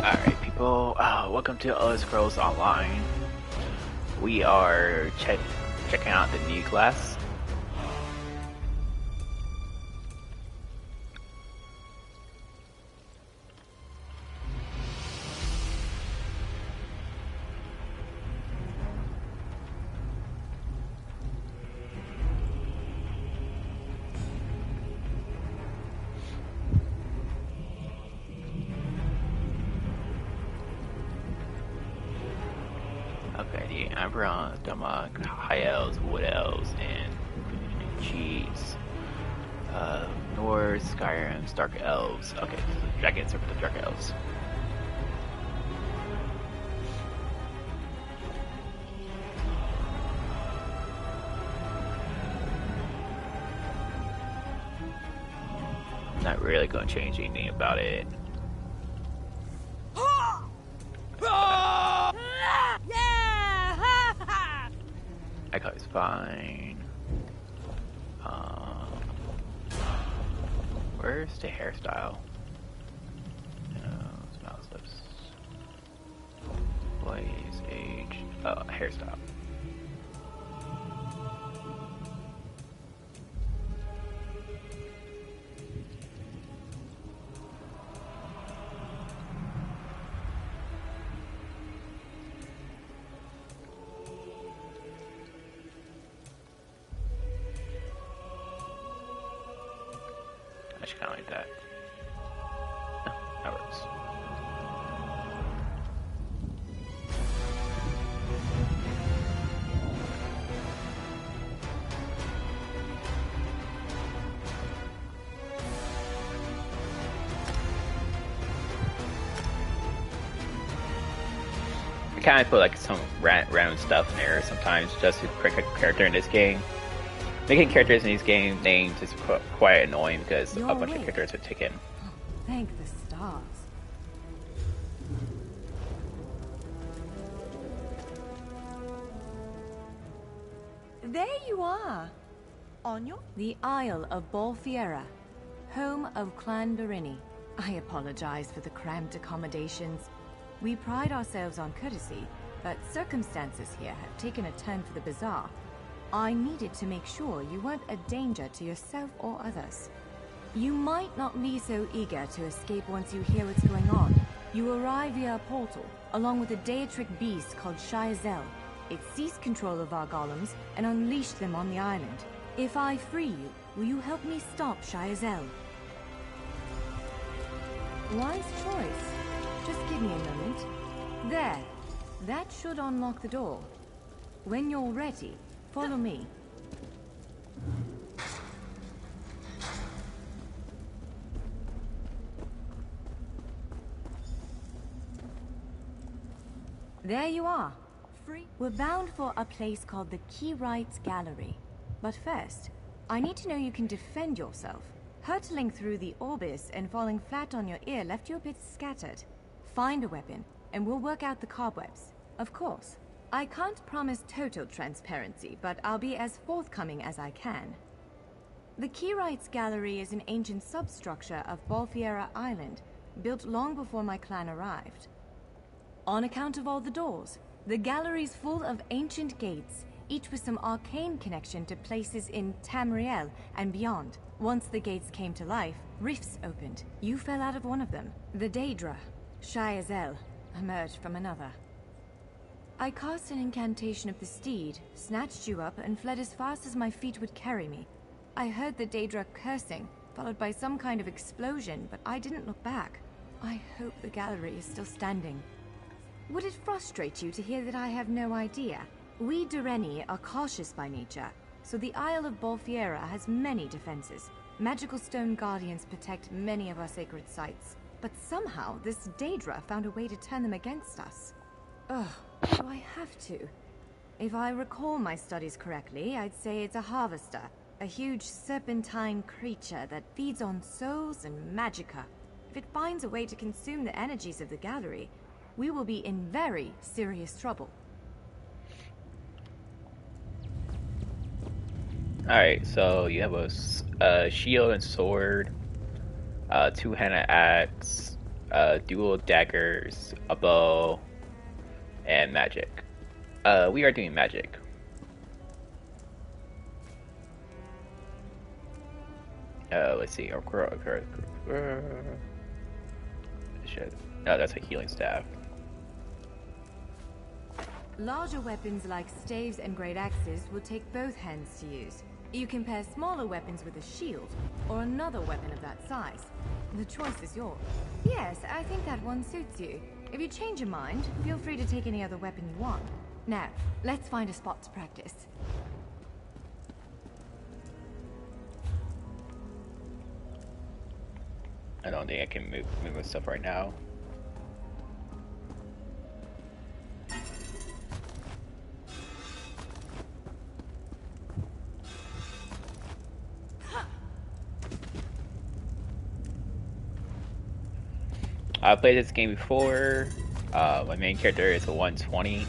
Alright, people, welcome to Elder Scrolls Online. We are checking out the new class. Okay, the Ambrons, Damok, High Elves, Wood Elves, and Cheese. Norse, Skyrim's, Dark Elves. Okay, so Dragons are the Dark Elves. Not really going to change anything about it. Echo is fine. Where's the hairstyle? No, smells lips. Boys, age. Oh, hairstyle. Actually, kind of like that. No, that works. I kind of put like some random stuff in there sometimes just to create a character in this game. Making characters in these game names is quite annoying because a bunch of characters are taken. Oh, thank the stars. There you are. On the Isle of Bolfiera, home of Clan Barini. I apologize for the cramped accommodations. We pride ourselves on courtesy, but circumstances here have taken a turn for the bizarre. I needed to make sure you weren't a danger to yourself or others. You might not be so eager to escape once you hear what's going on. You arrive via a portal, along with a Daetric beast called Shayazel. It seized control of our golems and unleashed them on the island. If I free you, will you help me stop Shayazel? Wise choice. Just give me a moment. There. That should unlock the door. When you're ready, follow me. There you are. Free. We're bound for a place called the Keyrights Gallery. But first, I need to know you can defend yourself. Hurtling through the Orbis and falling flat on your ear left you a bit scattered. Find a weapon, and we'll work out the cobwebs. Of course. I can't promise total transparency, but I'll be as forthcoming as I can. The Keyrights Gallery is an ancient substructure of Bolfiera Island, built long before my clan arrived. On account of all the doors, the gallery's full of ancient gates, each with some arcane connection to places in Tamriel and beyond. Once the gates came to life, rifts opened. You fell out of one of them. The Daedra, Shayazel, emerged from another. I cast an incantation of the steed, snatched you up, and fled as fast as my feet would carry me. I heard the Daedra cursing, followed by some kind of explosion, but I didn't look back. I hope the gallery is still standing. Would it frustrate you to hear that I have no idea? We Dureni are cautious by nature, so the Isle of Bolfiera has many defenses. Magical stone guardians protect many of our sacred sites, but somehow this Daedra found a way to turn them against us. Ugh, do I have to? If I recall my studies correctly, I'd say it's a harvester, a huge serpentine creature that feeds on souls and magicka. If it finds a way to consume the energies of the gallery, we will be in very serious trouble. Alright, so you have a shield and sword, two-handed axe, dual daggers, a bow, and magic. We are doing magic. Let's see. Shit. No, that's a healing staff. Larger weapons like staves and great axes will take both hands to use. You can pair smaller weapons with a shield, or another weapon of that size. The choice is yours. Yes, I think that one suits you. If you change your mind, feel free to take any other weapon you want. Now, let's find a spot to practice. I don't think I can move my stuff right now. I've played this game before. My main character is a 120.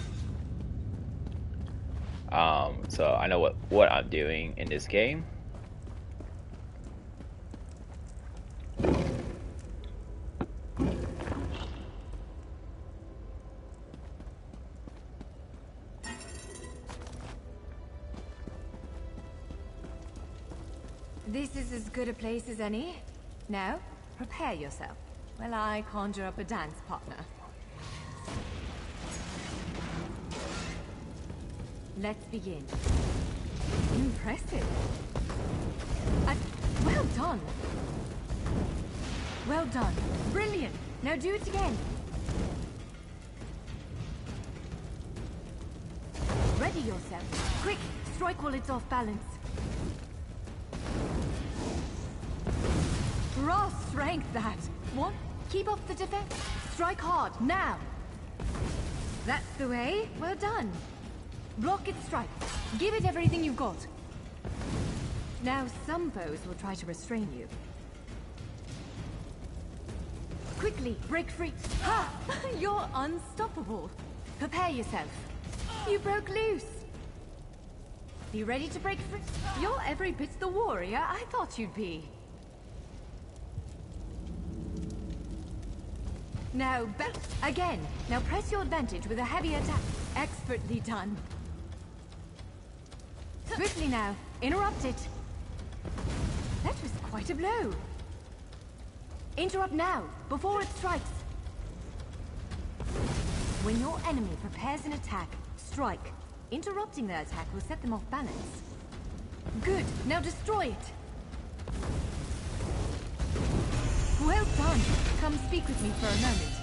So I know what I'm doing in this game. This is as good a place as any. Now, prepare yourself while I conjure up a dance partner. Let's begin. Impressive. Well done. Well done. Brilliant. Now do it again. Ready yourself. Quick, strike while it's off balance. Raw strength, that. One, keep up the defense. Strike hard, now. That's the way. Well done. Block its strike. Give it everything you've got. Now some foes will try to restrain you. Quickly, break free. Ha! You're unstoppable. Prepare yourself. You broke loose. You ready to break free? You're every bit the warrior I thought you'd be. Now, back again. Now press your advantage with a heavy attack. Expertly done. Swiftly now. Interrupt it. That was quite a blow. Interrupt now, before it strikes. When your enemy prepares an attack, strike. Interrupting their attack will set them off balance. Good. Now destroy it. Well done. Come speak with me for a moment.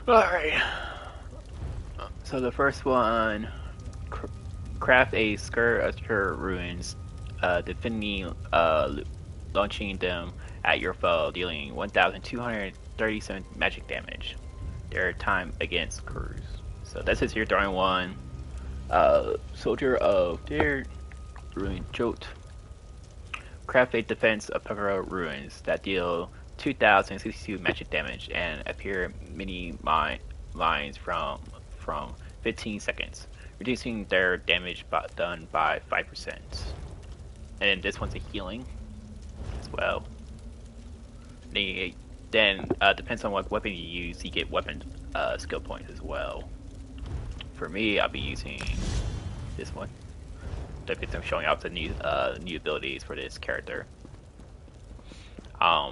Alright. So the first one, craft a skirt of your ruins, defending, launching them at your foe, dealing 1,237 magic damage. Their time against crews. So this is your throwing one. Soldier of their ruin jolt. Craft a defense of Pekara ruins that deal 2,062 magic damage and appear mini lines from 15 seconds, reducing their damage done by 5%. And then this one's a healing as well. Then depends on what weapon you use, you get weapon skill points as well. For me, I'll be using this one. Because I'm showing off the new abilities for this character.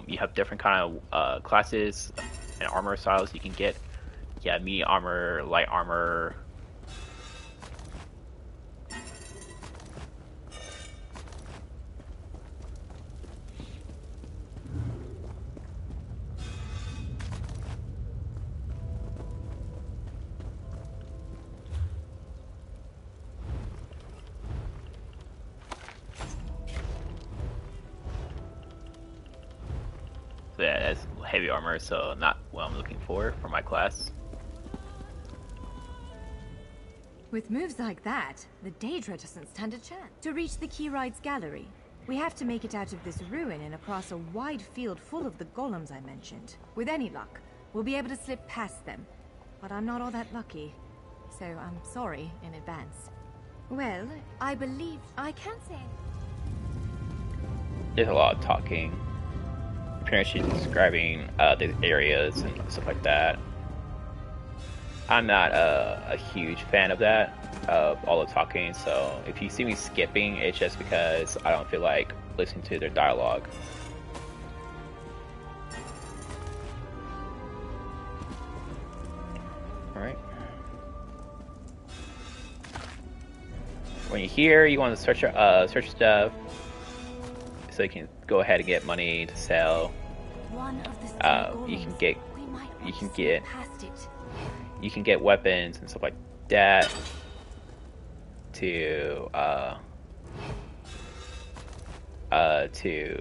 You have different kind of classes and armor styles you can get. Yeah, medium armor, light armor. So yeah, that's heavy armor, so not what I'm looking for my class. With moves like that, the Daedra doesn't stand a chance. To reach the Keyride's gallery, we have to make it out of this ruin and across a wide field full of the golems I mentioned. With any luck, we'll be able to slip past them. but I'm not all that lucky. So I'm sorry in advance. Well, I believe I can't say. There's a lot of talking. Pretty much describing the areas and stuff like that. I'm not a huge fan of that, of all the talking, so if you see me skipping, it's just because I don't feel like listening to their dialogue. Alright. When you're here, you want to search stuff, so you can go ahead and get money to sell. You can get weapons and stuff like that to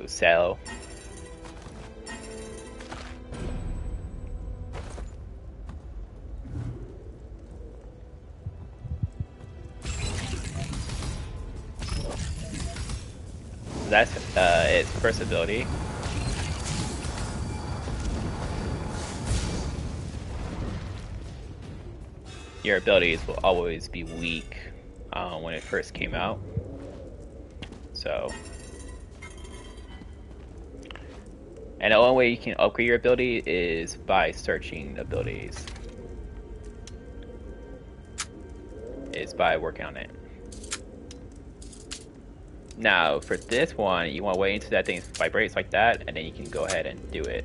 sell. That's its first ability. Your abilities will always be weak when it first came out. So, and the only way you can upgrade your ability is by searching abilities. Is by working on it. Now, for this one, you want to wait until that thing vibrates like that, and then you can go ahead and do it.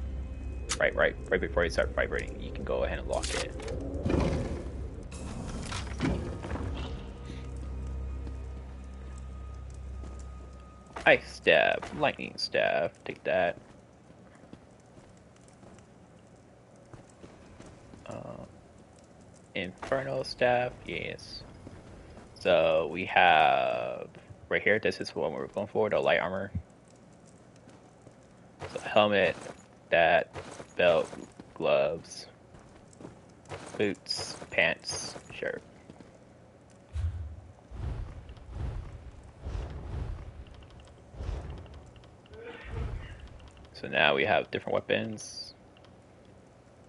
Right before you start vibrating, you can go ahead and lock it. Ice Stab, Lightning Staff, take that. Inferno Staff, yes. So we have right here, this is what we're going for, the light armor. So helmet, that, belt, gloves, boots, pants, shirt. So now we have different weapons.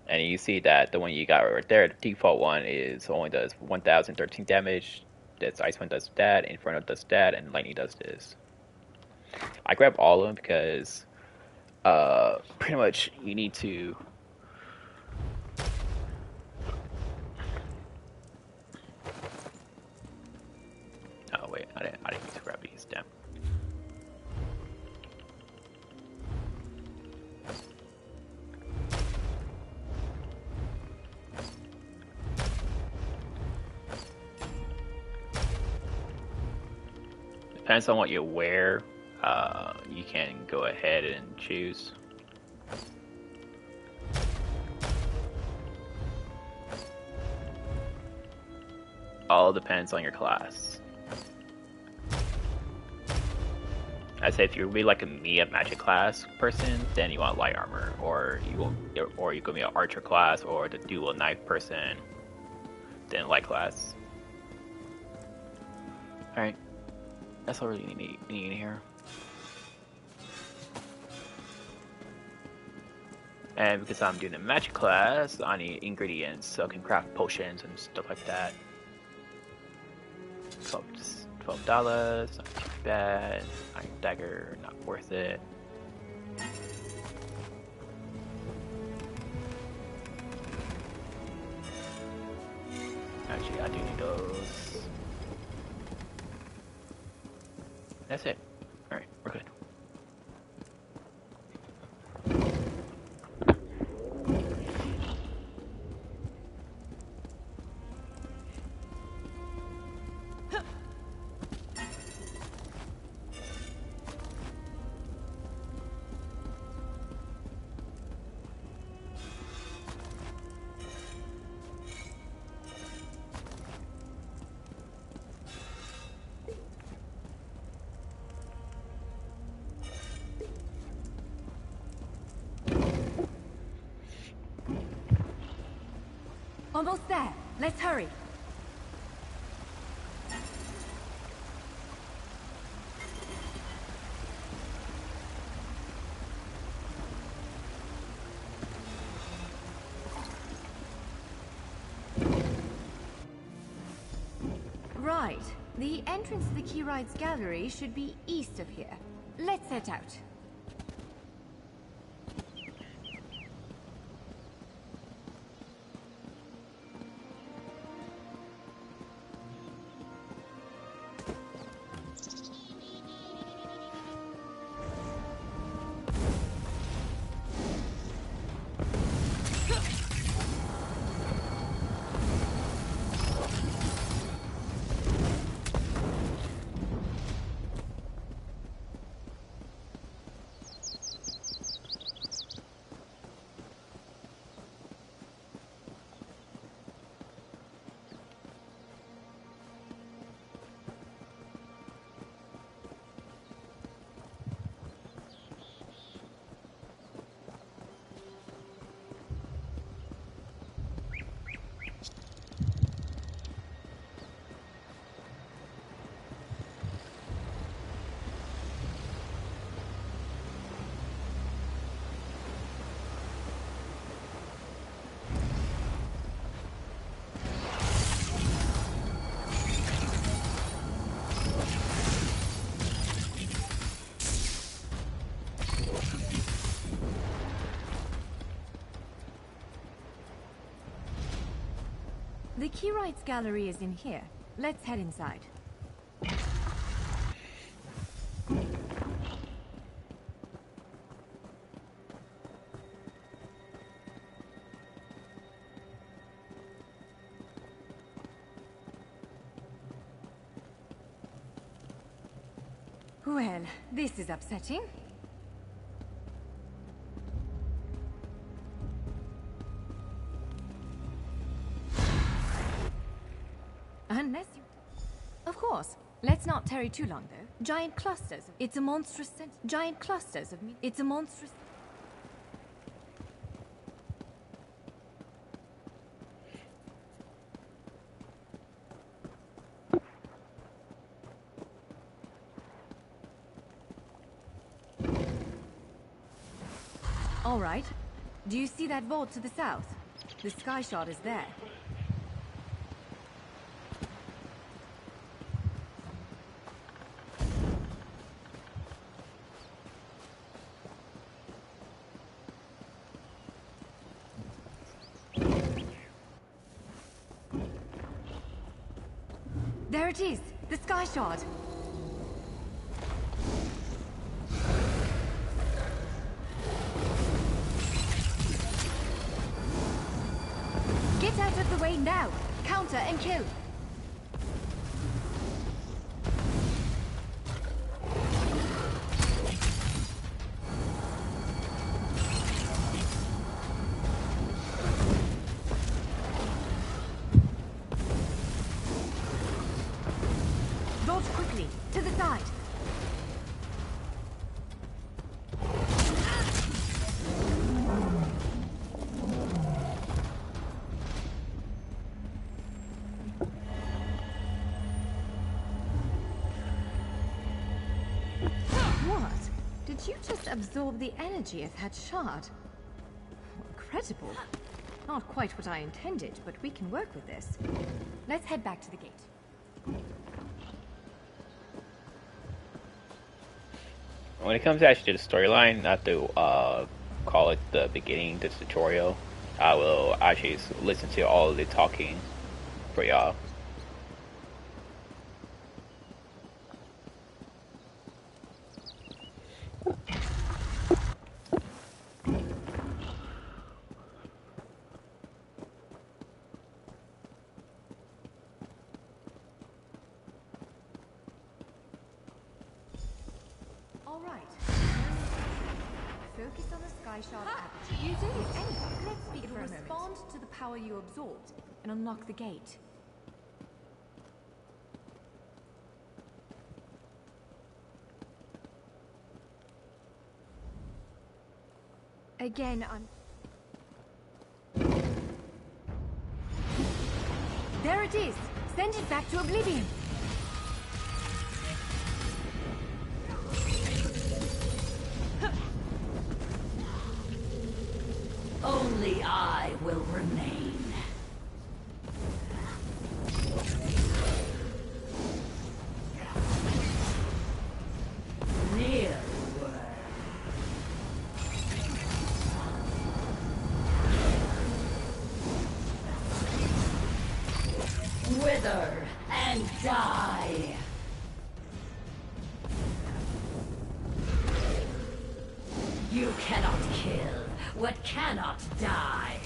And you see that the one you got right there, the default one, is only does 1013 damage. This Ice one does that, Inferno does that, and Lightning does this. I grab all of them because pretty much you need to oh wait, I didn't need to grab these, damn. Depends on what you wear. You can go ahead and choose. All depends on your class. I'd say if you're really like a magic class person, then you want light armor, or you could be an archer class or the dual knife person, then light class. All right, that's all really need in here. And because I'm doing a magic class, I need ingredients so I can craft potions and stuff like that. $12, not too bad. Iron dagger, not worth it. Actually, I do need those. That's it. Alright, we're good. Almost there. Let's hurry. Right. The entrance to the Keyrights Gallery should be east of here. Let's set out. The Keyrights Gallery is in here. Let's head inside. Well, this is upsetting. Unless you... Of course. Let's not tarry too long, though. Giant clusters. It's a monstrous... Giant clusters of... It's a monstrous... All right. Do you see that vault to the south? The sky shard is there. There it is! The sky shard! Get out of the way now! Counter and kill! Dodge quickly! To the side! What? Did you just absorb the energy of that shard? Incredible. Not quite what I intended, but we can work with this. Let's head back to the gate. When it comes actually to the storyline, not to call it the beginning, the tutorial, I will actually listen to all of the talking for y'all. Focus on the sky shard aperture. You did it anyway. Let's speak for a moment. It will respond to the power you absorbed and unlock the gate. Again, There it is! Send it back to oblivion! Only I will remain. Wither and die. You cannot kill what cannot die.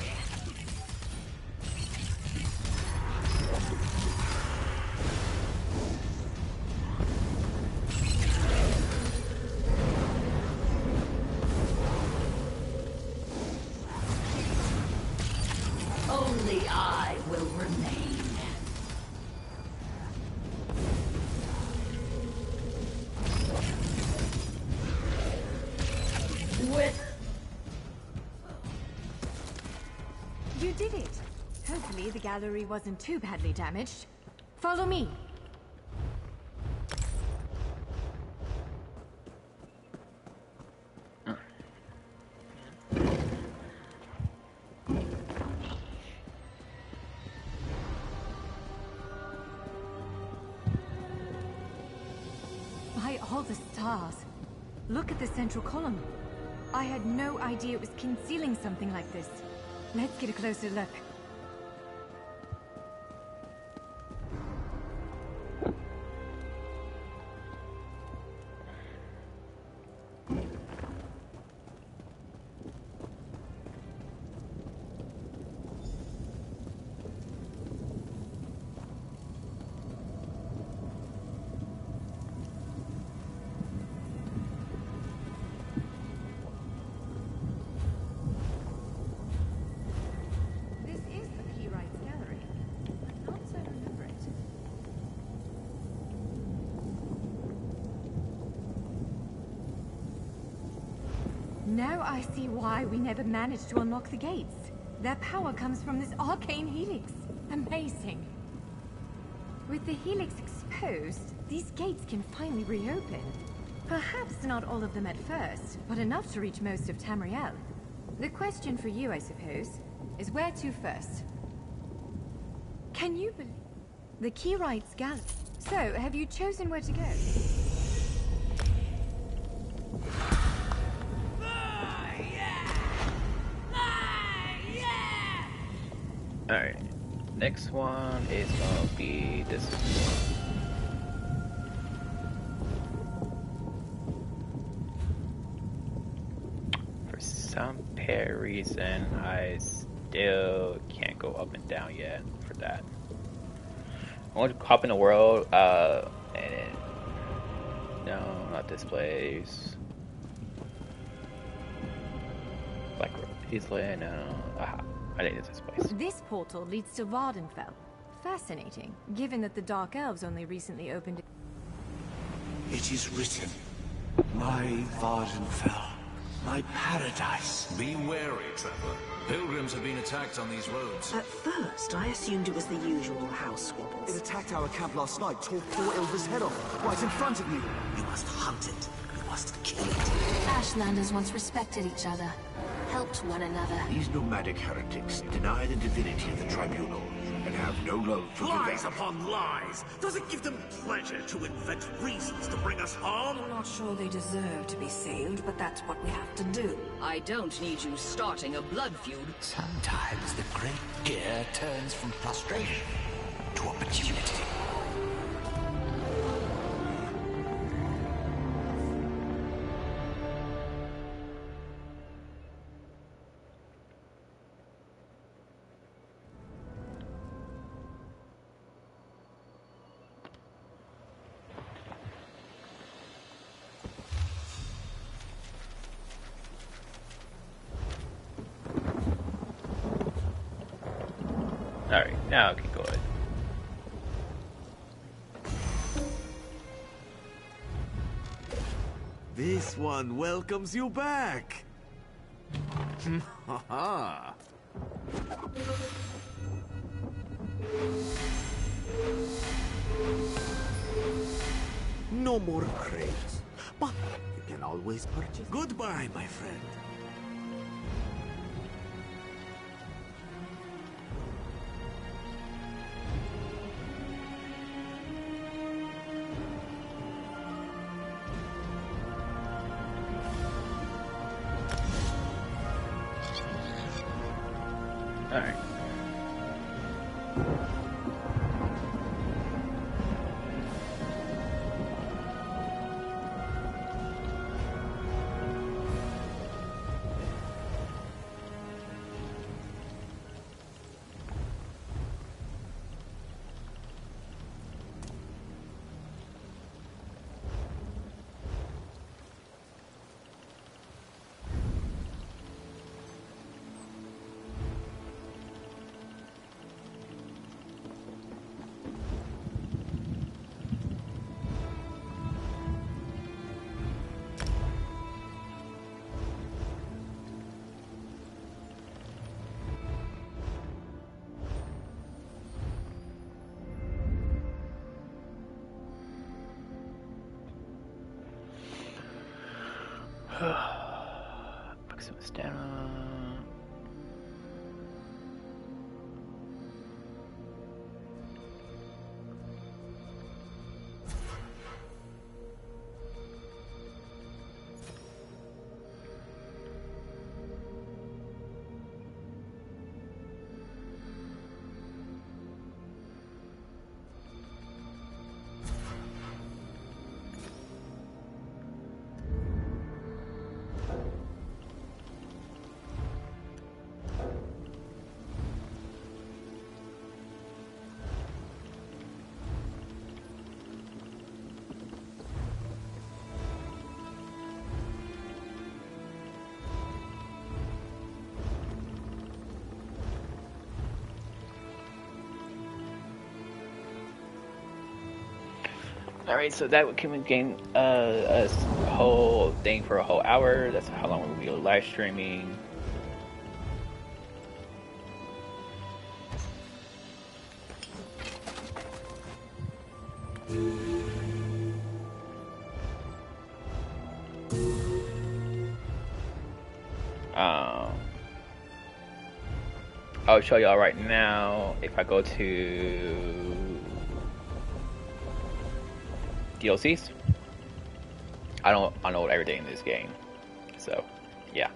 Only I will remain. You did it! Hopefully the gallery wasn't too badly damaged. Follow me! By all the stars! Look at the central column. I had no idea it was concealing something like this. Let's get a closer look. Now I see why we never managed to unlock the gates. Their power comes from this arcane helix. Amazing. With the helix exposed, these gates can finally reopen. Perhaps not all of them at first, but enough to reach most of Tamriel. The question for you, I suppose, is where to first? Can you believe... The Keyrights Gallery. So, have you chosen where to go? Alright, next one is gonna be this one. For some pear reason, I still can't go up and down yet for that. I want to hop in the world, and then, no, not this place. Like, Island, no, aha. I think it's this place. This portal leads to Vardenfell. Fascinating, given that the Dark Elves only recently opened it. It is written, my Vardenfell, my paradise. Be wary, Trevor. Pilgrims have been attacked on these roads. At first, I assumed it was the usual house squabbles. It attacked our camp last night, tore poor Ilva's head off, right in front of me. You must hunt it. You must kill it. Ashlanders once respected each other, helped one another. These nomadic heretics deny the divinity of the tribunal and have no love for Lies revenge. upon lies! Does it give them pleasure to invent reasons to bring us harm? I'm not sure they deserve to be saved, but that's what we have to do. I don't need you starting a blood feud. Sometimes the great gear turns from frustration to opportunity. Alright, now I can go ahead. This one welcomes you back. Haha. No more crates, but you can always purchase. Goodbye, my friend. Alright. Alright, so that would come game a whole thing for a whole hour. That's how long we'll be live streaming. I'll show y'all right now. If I go to DLCs, I don't know everything in this game, so yeah.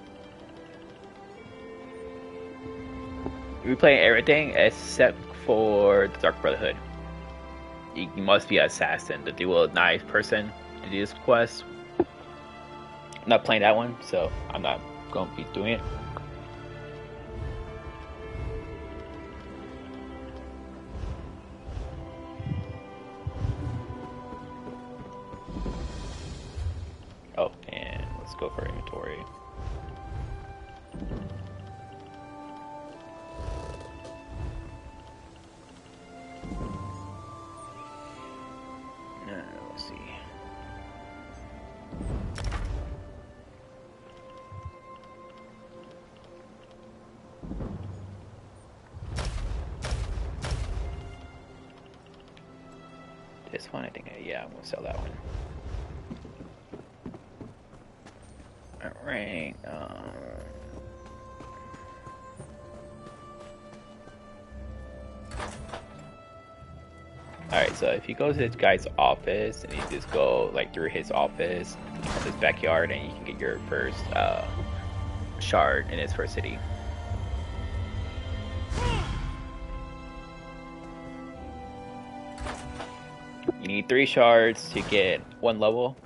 We play everything except for the Dark Brotherhood. You must be an assassin, the dual knife person to do this quest. I'm not playing that one, so I'm not going to be doing it. Oh, and let's go for inventory. Let's see. This one, I think, yeah, I'm gonna sell that one. Alright, Alright, so if you go to this guy's office, and you just go, like, through his office, his backyard, and you can get your first, shard in his first city. You need 3 shards to get 1 level.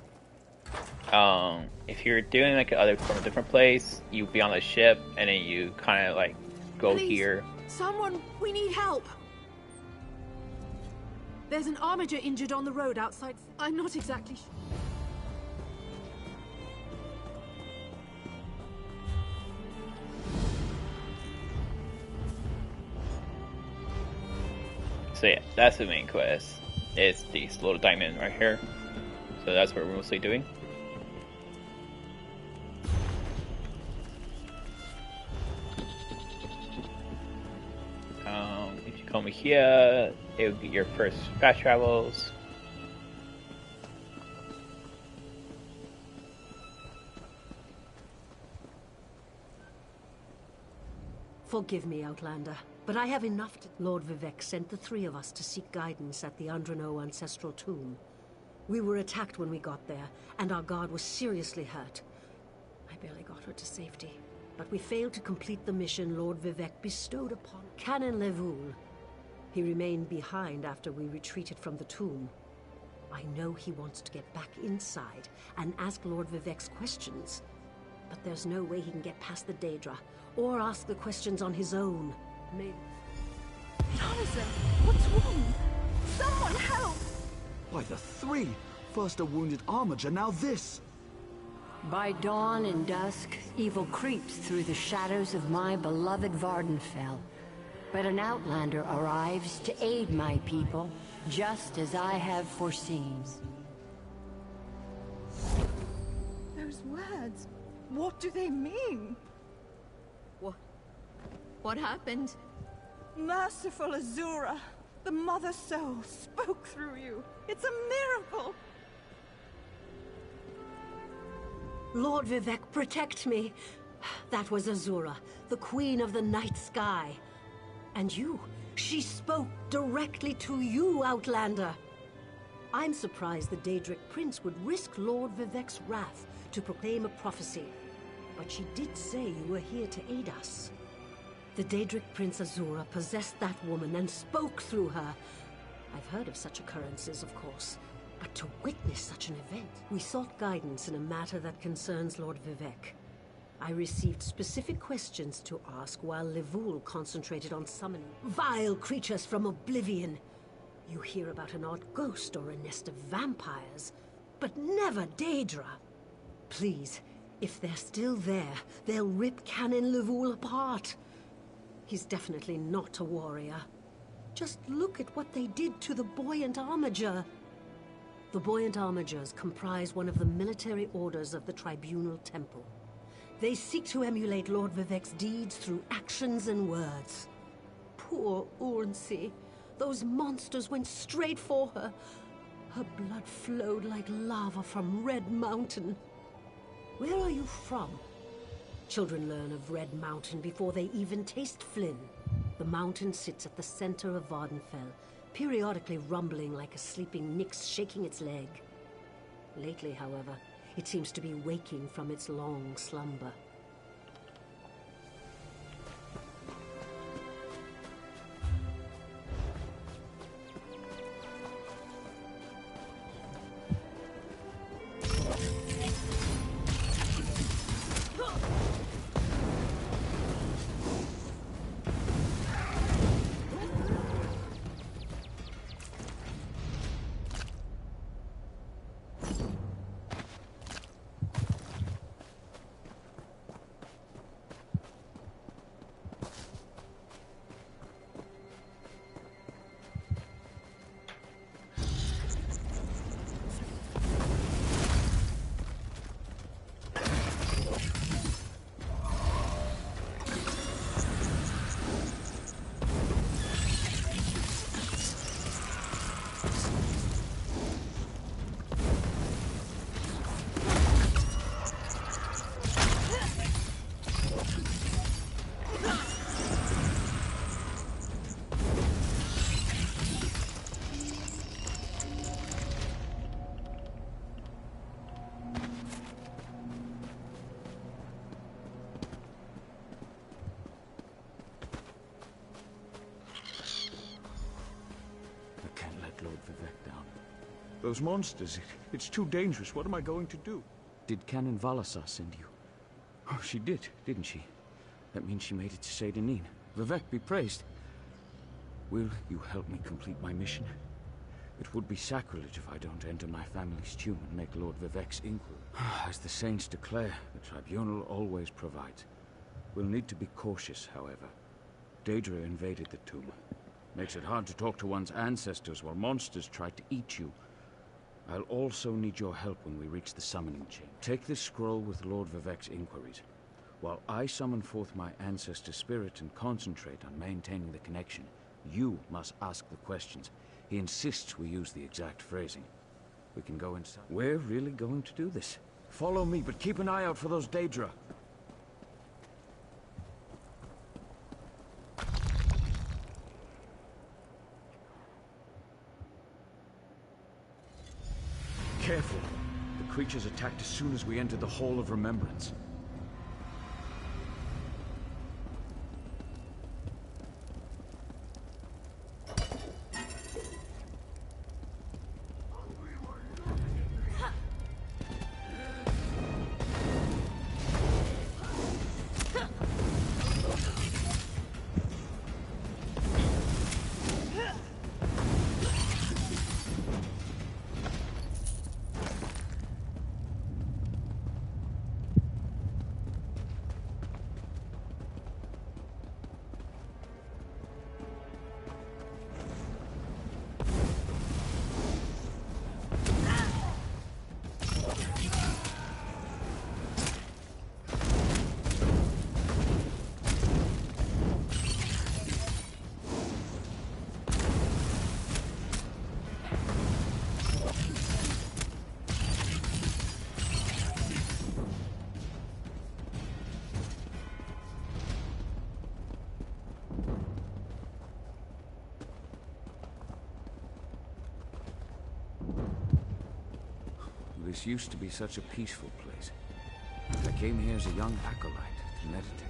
If you're doing like other from a different place, you be on a ship and then you kind of like go Please, here. Someone, we need help. There's an armiger injured on the road outside. I'm not exactly sure. So yeah, that's the main quest. It's these little diamond right here. So that's what we're mostly doing. If you come here, it will be your first fast travels. Forgive me, Outlander, but I have enough to... Lord Vivec sent the 3 of us to seek guidance at the Andrano ancestral tomb. We were attacked when we got there, and our guard was seriously hurt. I barely got her to safety, but we failed to complete the mission Lord Vivec bestowed upon Canon Levoul. He remained behind after we retreated from the tomb. I know he wants to get back inside and ask Lord Vivec's questions, but there's no way he can get past the Daedra, or ask the questions on his own. Maybe... Jonathan, what's wrong? Someone help! Why, the 3? First a wounded armiger, now this! By dawn and dusk, evil creeps through the shadows of my beloved Vardenfell. But an outlander arrives to aid my people, just as I have foreseen. Those words, what do they mean? What happened? Merciful Azura, the Mother Soul spoke through you. It's a miracle! Lord Vivec, protect me. That was Azura, the Queen of the Night Sky. And you, she spoke directly to you, Outlander. I'm surprised the Daedric Prince would risk Lord Vivec's wrath to proclaim a prophecy. But she did say you were here to aid us. The Daedric Prince Azura possessed that woman and spoke through her. I've heard of such occurrences, of course, but to witness such an event... We sought guidance in a matter that concerns Lord Vivec. I received specific questions to ask while Levoul concentrated on summoning vile creatures from oblivion. You hear about an odd ghost or a nest of vampires, but never Daedra. Please, if they're still there, they'll rip Canon Levoul apart. He's definitely not a warrior. Just look at what they did to the buoyant armiger. The buoyant armigers comprise one of the military orders of the Tribunal Temple. They seek to emulate Lord Vivek's deeds through actions and words. Poor Ornsey. Those monsters went straight for her. Her blood flowed like lava from Red Mountain. Where are you from? Children learn of Red Mountain before they even taste Flynn. The mountain sits at the center of Vardenfell, periodically rumbling like a sleeping Nyx shaking its leg. Lately, however, it seems to be waking from its long slumber. Those monsters, it's too dangerous. What am I going to do? Did Canon Valasar send you? Oh, she did, didn't she? That means she made it to Seydanin. Vivek be praised. Will you help me complete my mission? It would be sacrilege if I don't enter my family's tomb and make Lord Vivek's inquiry. As the saints declare, the tribunal always provides. We'll need to be cautious, however. Daedra invaded the tomb. Makes it hard to talk to one's ancestors while monsters try to eat you. I'll also need your help when we reach the summoning chamber. Take this scroll with Lord Vivek's inquiries. While I summon forth my ancestor spirit and concentrate on maintaining the connection, you must ask the questions. He insists we use the exact phrasing. We can go inside. We're really going to do this. Follow me, but keep an eye out for those Daedra. Careful. The creatures attacked as soon as we entered the Hall of Remembrance. This used to be such a peaceful place. I came here as a young acolyte to meditate.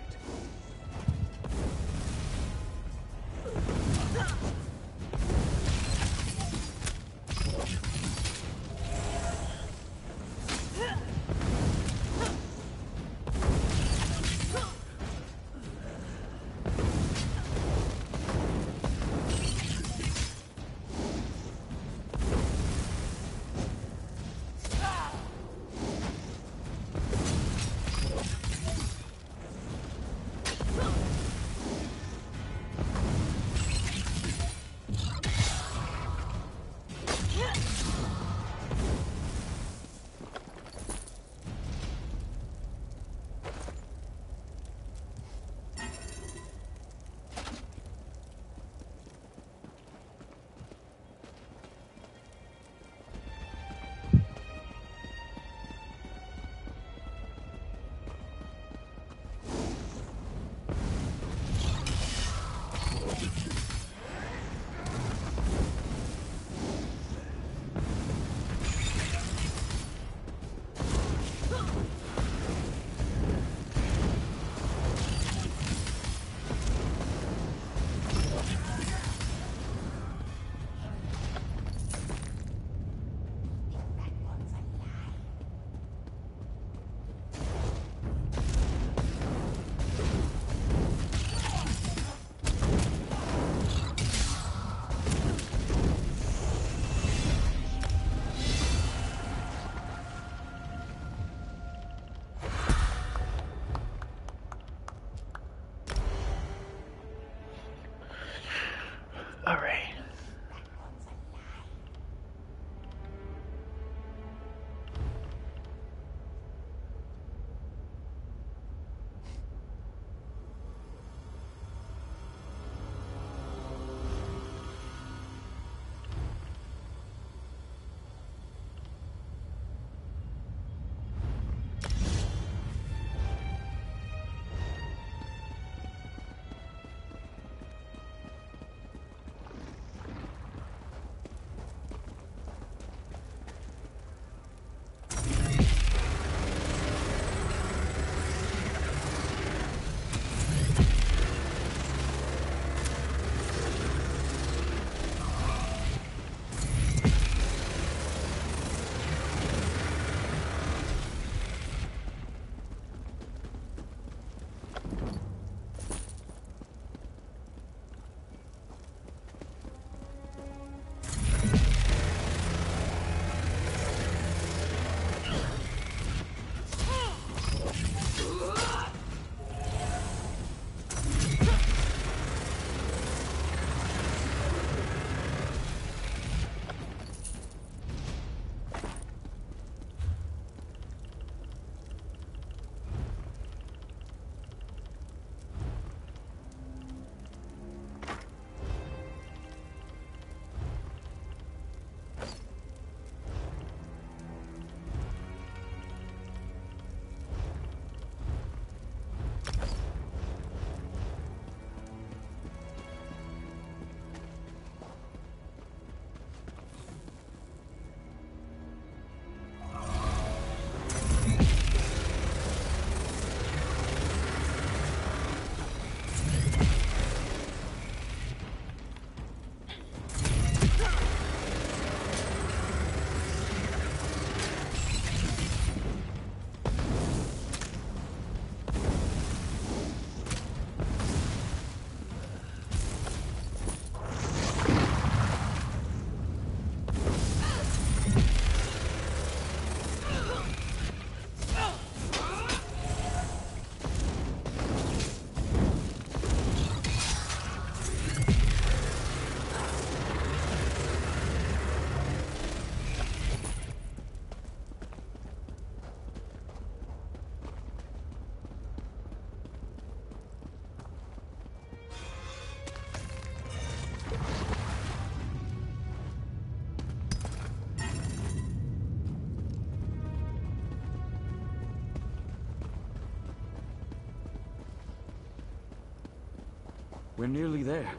We're nearly there.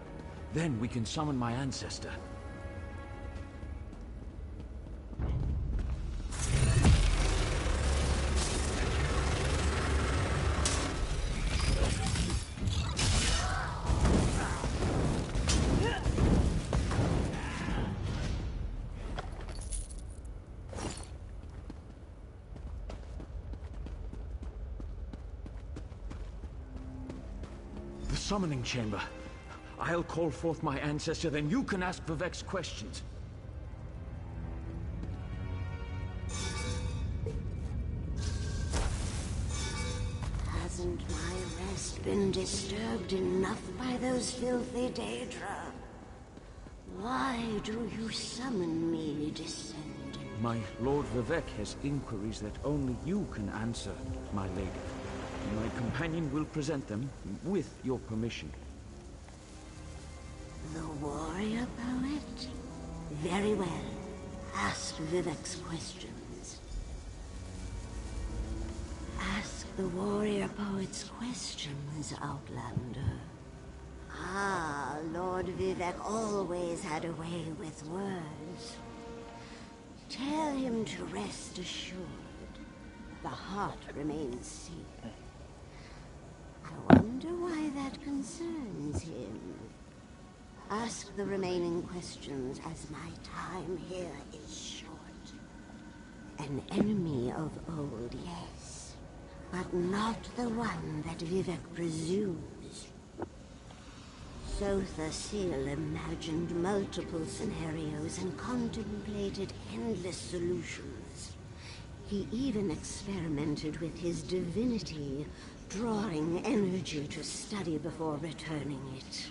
Then we can summon my ancestor. The summoning chamber. I'll call forth my ancestor, then you can ask Vivek's questions. Hasn't my rest been disturbed enough by those filthy Daedra? Why do you summon me, descendant? My Lord Vivek has inquiries that only you can answer, my lady. My companion will present them with your permission. The warrior poet? Very well. Ask Vivek's questions. Ask the warrior poet's questions, Outlander. Ah, Lord Vivek always had a way with words. Tell him to rest assured. The heart remains sealed. I wonder why that concerns him. Ask the remaining questions, as my time here is short. An enemy of old, yes, but not the one that Vivek presumes. Sotha Sil imagined multiple scenarios and contemplated endless solutions. He even experimented with his divinity, drawing energy to study before returning it.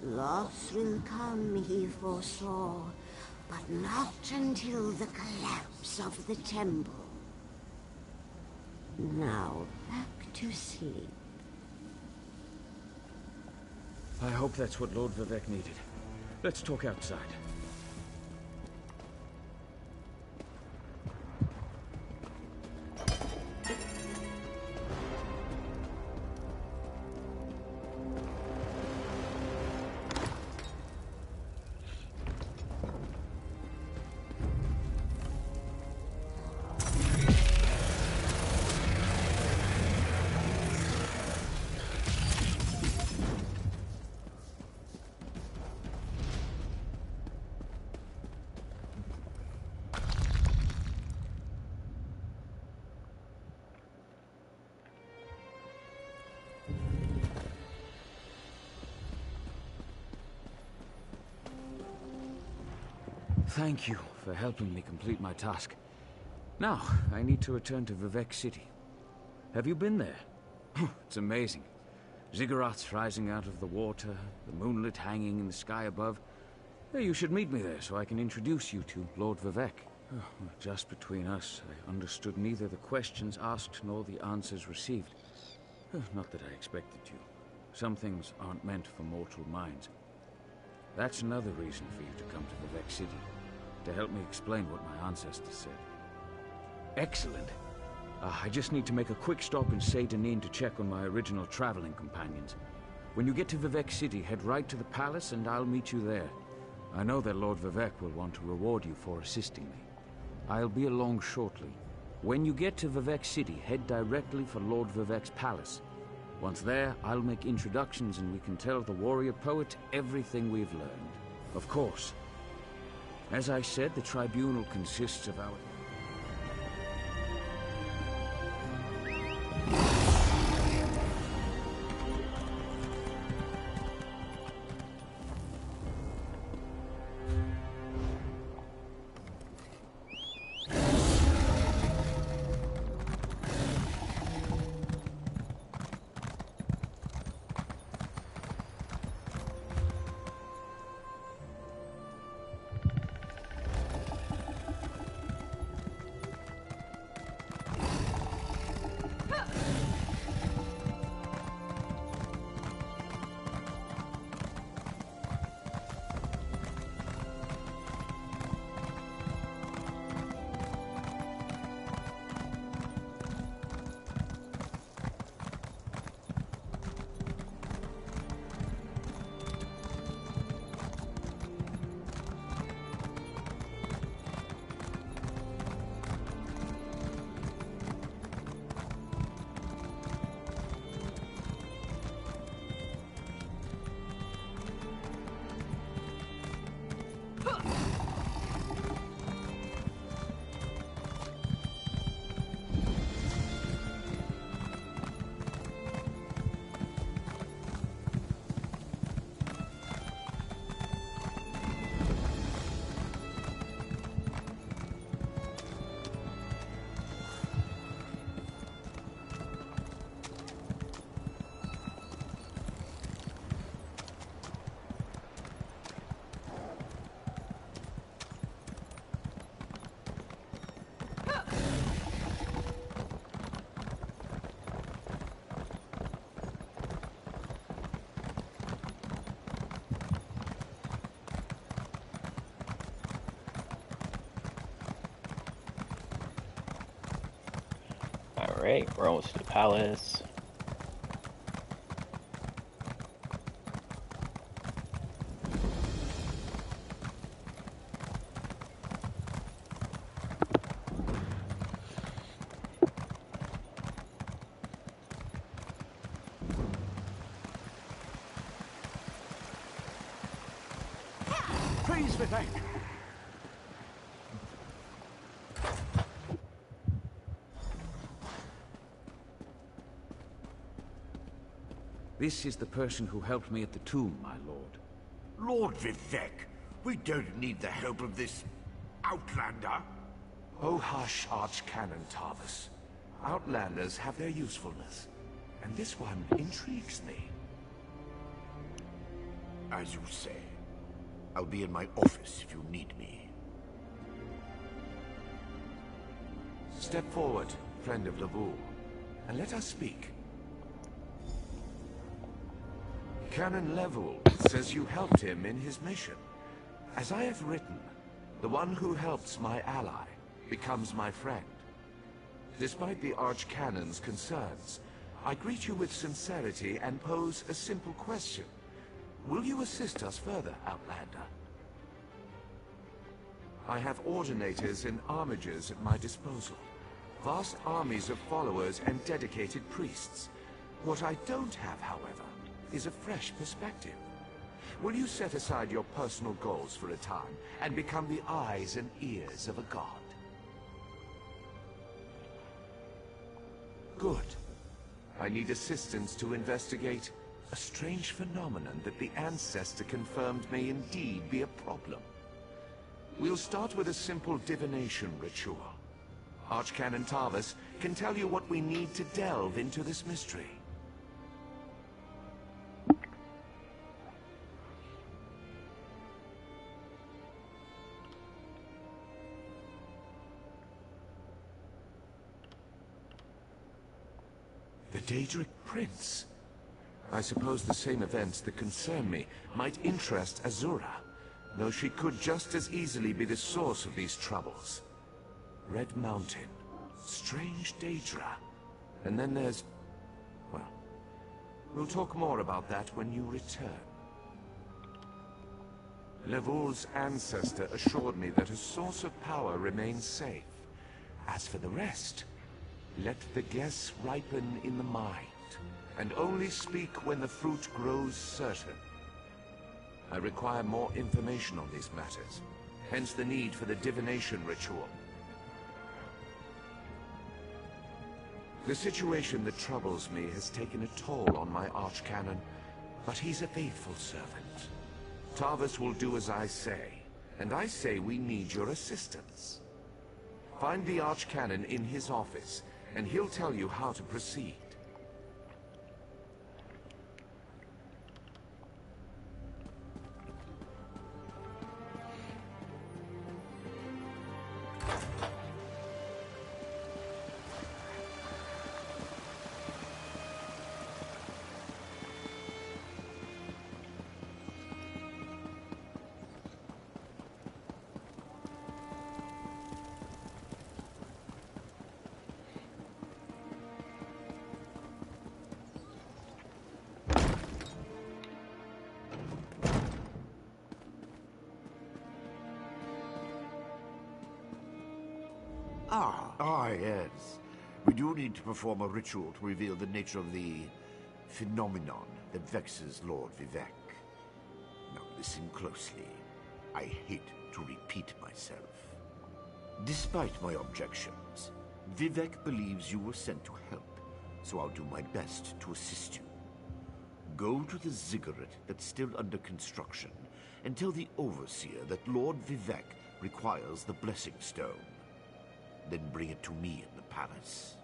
Loss will come, he foresaw, but not until the collapse of the temple. Now, back to sleep. I hope that's what Lord Vivek needed. Let's talk outside. Thank you for helping me complete my task. Now, I need to return to Vivek City. Have you been there? It's amazing. Ziggurats rising out of the water, the moonlit hanging in the sky above. You should meet me there so I can introduce you to Lord Vivek. Just between us, I understood neither the questions asked nor the answers received. Not that I expected to. Some things aren't meant for mortal minds. That's another reason for you to come to Vivek City, to help me explain what my ancestors said. Excellent. I just need to make a quick stop in Saint-Denis to check on my original traveling companions. When you get to Vivek City, head right to the palace and I'll meet you there. I know that Lord Vivek will want to reward you for assisting me. I'll be along shortly. When you get to Vivek City, head directly for Lord Vivek's palace. Once there, I'll make introductions and we can tell the warrior poet everything we've learned. Of course. As I said, the tribunal consists of our... Alright, we're almost to the palace. Praise Vivek! This is the person who helped me at the tomb, my lord. Lord Vivek, we don't need the help of this outlander. Oh hush, Archcanon Tarvis. Outlanders have their usefulness, and this one intrigues me. As you say. I'll be in my office if you need me. Step forward, friend of Lavul, and let us speak. Canon Level says you helped him in his mission. As I have written, the one who helps my ally becomes my friend. Despite the Archcanon's concerns, I greet you with sincerity and pose a simple question. Will you assist us further, Outlander? I have ordinators and armigers at my disposal. Vast armies of followers and dedicated priests. What I don't have, however, is a fresh perspective. Will you set aside your personal goals for a time and become the eyes and ears of a god? Good. I need assistance to investigate a strange phenomenon that the Ancestor confirmed may indeed be a problem. We'll start with a simple divination ritual. Archcanon Tarvis can tell you what we need to delve into this mystery. The Daedric Prince. I suppose the same events that concern me might interest Azura, though she could just as easily be the source of these troubles. Red Mountain, strange Daedra, and then there's... well, we'll talk more about that when you return. Levul's ancestor assured me that a source of power remains safe. As for the rest, let the guess ripen in the mind, and only speak when the fruit grows certain. I require more information on these matters, hence the need for the divination ritual. The situation that troubles me has taken a toll on my Archcanon, but he's a faithful servant. Tarvis will do as I say, and I say we need your assistance. Find the Archcanon in his office, and he'll tell you how to proceed. Yes. We do need to perform a ritual to reveal the nature of the phenomenon that vexes Lord Vivek. Now listen closely. I hate to repeat myself. Despite my objections, Vivek believes you were sent to help, so I'll do my best to assist you. Go to the ziggurat that's still under construction and tell the Overseer that Lord Vivek requires the Blessing Stone. Then bring it to me in the palace.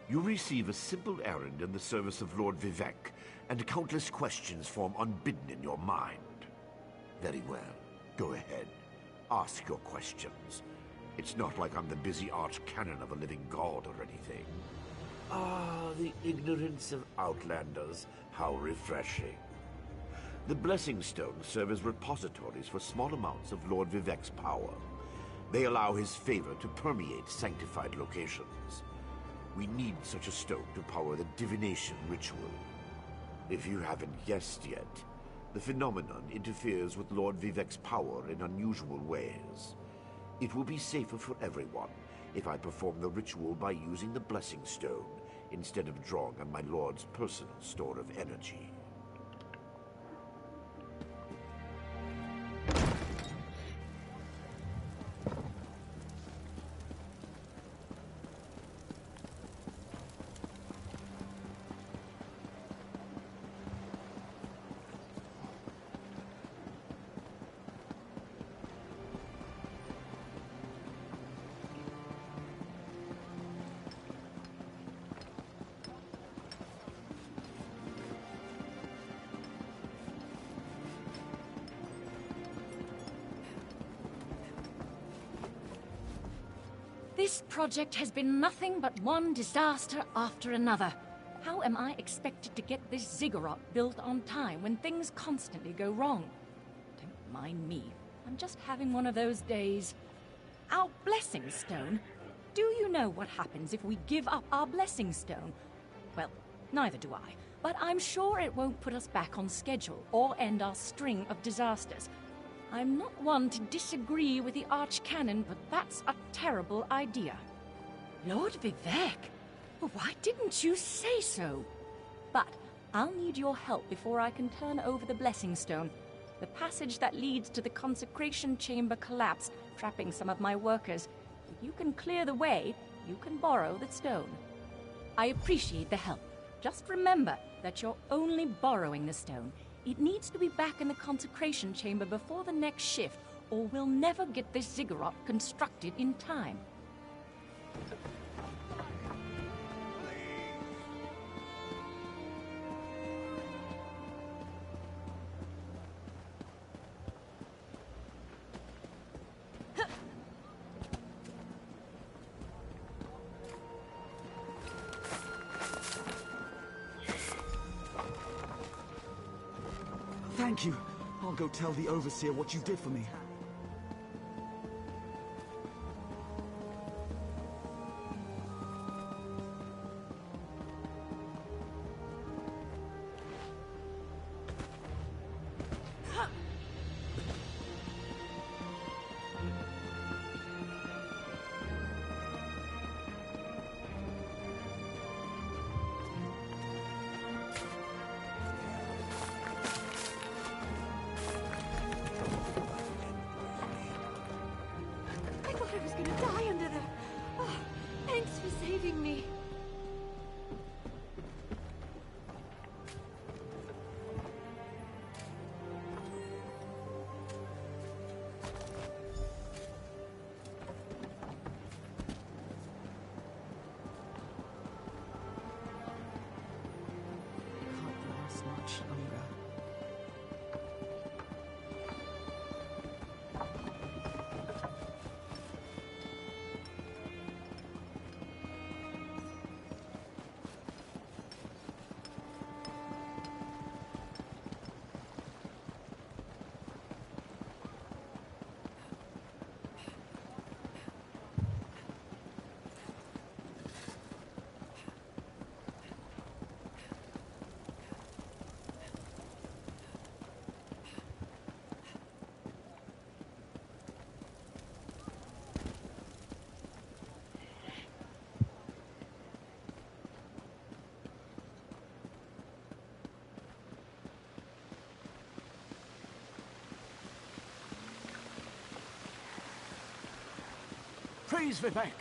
You receive a simple errand in the service of Lord Vivek, and countless questions form unbidden in your mind. Very well. Go ahead. Ask your questions. It's not like I'm the busy Archcanon of a living god or anything. Ah, the ignorance of Outlanders. How refreshing. The Blessing Stones serve as repositories for small amounts of Lord Vivek's power. They allow his favor to permeate sanctified locations. We need such a stone to power the divination ritual. If you haven't guessed yet, the phenomenon interferes with Lord Vivek's power in unusual ways. It will be safer for everyone if I perform the ritual by using the Blessing Stone instead of drawing on my Lord's personal store of energy. This project has been nothing but one disaster after another. How am I expected to get this ziggurat built on time when things constantly go wrong? Don't mind me. I'm just having one of those days. Our Blessing Stone? Do you know what happens if we give up our Blessing Stone? Well, neither do I. But I'm sure it won't put us back on schedule or end our string of disasters. I'm not one to disagree with the Archcanon, but that's a terrible idea. Lord Vivek? Well, why didn't you say so? But I'll need your help before I can turn over the Blessing Stone. The passage that leads to the consecration chamber collapsed, trapping some of my workers. If you can clear the way, you can borrow the stone. I appreciate the help. Just remember that you're only borrowing the stone. It needs to be back in the consecration chamber before the next shift, or we'll never get this ziggurat constructed in time. Thank you. I'll go tell the Overseer what you did for me. I was gonna die under there. Oh, thanks for saving me. Can't last much longer. Praise Vivek!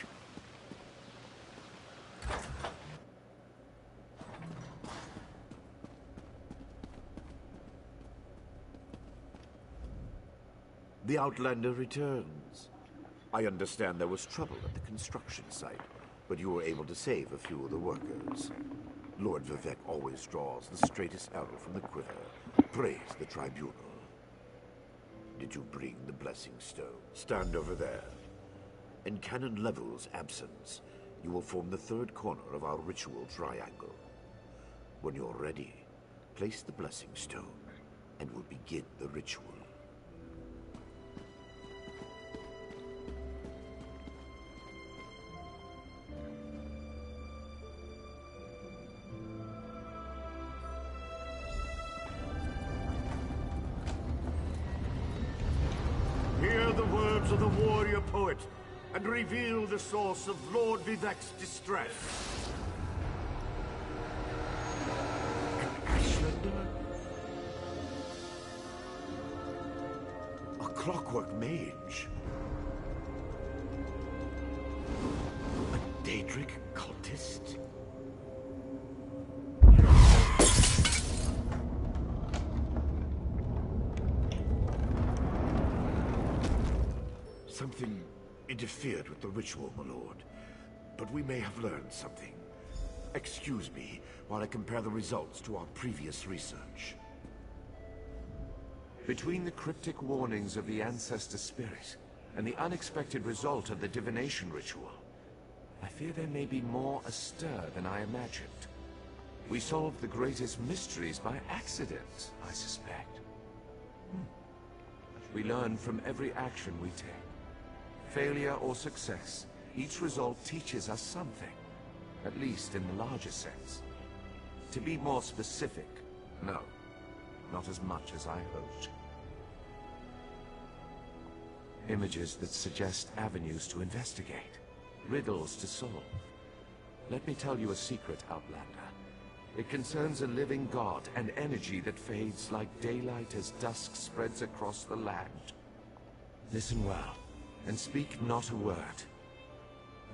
The Outlander returns. I understand there was trouble at the construction site, but you were able to save a few of the workers. Lord Vivek always draws the straightest arrow from the quiver. Praise the Tribunal. Did you bring the Blessing Stone? Stand over there. In Canon Level's absence, you will form the third corner of our ritual triangle. When you're ready, place the Blessing Stone, and we'll begin the ritual. hear the words of the warrior poet and reveal the source of Lord Vivek's distress. An Ashlander? A clockwork mage? A Daedric cultist? Something interfered with the ritual, my lord. But we may have learned something. Excuse me while I compare the results to our previous research. Between the cryptic warnings of the ancestor spirit and the unexpected result of the divination ritual, I fear there may be more astir than I imagined. We solved the greatest mysteries by accident, I suspect. We learn from every action we take. Failure or success, each result teaches us something, at least in the larger sense. To be more specific, no, not as much as I hoped. Images that suggest avenues to investigate, riddles to solve. Let me tell you a secret, Outlander. It concerns a living god, an energy that fades like daylight as dusk spreads across the land. Listen well. And speak not a word.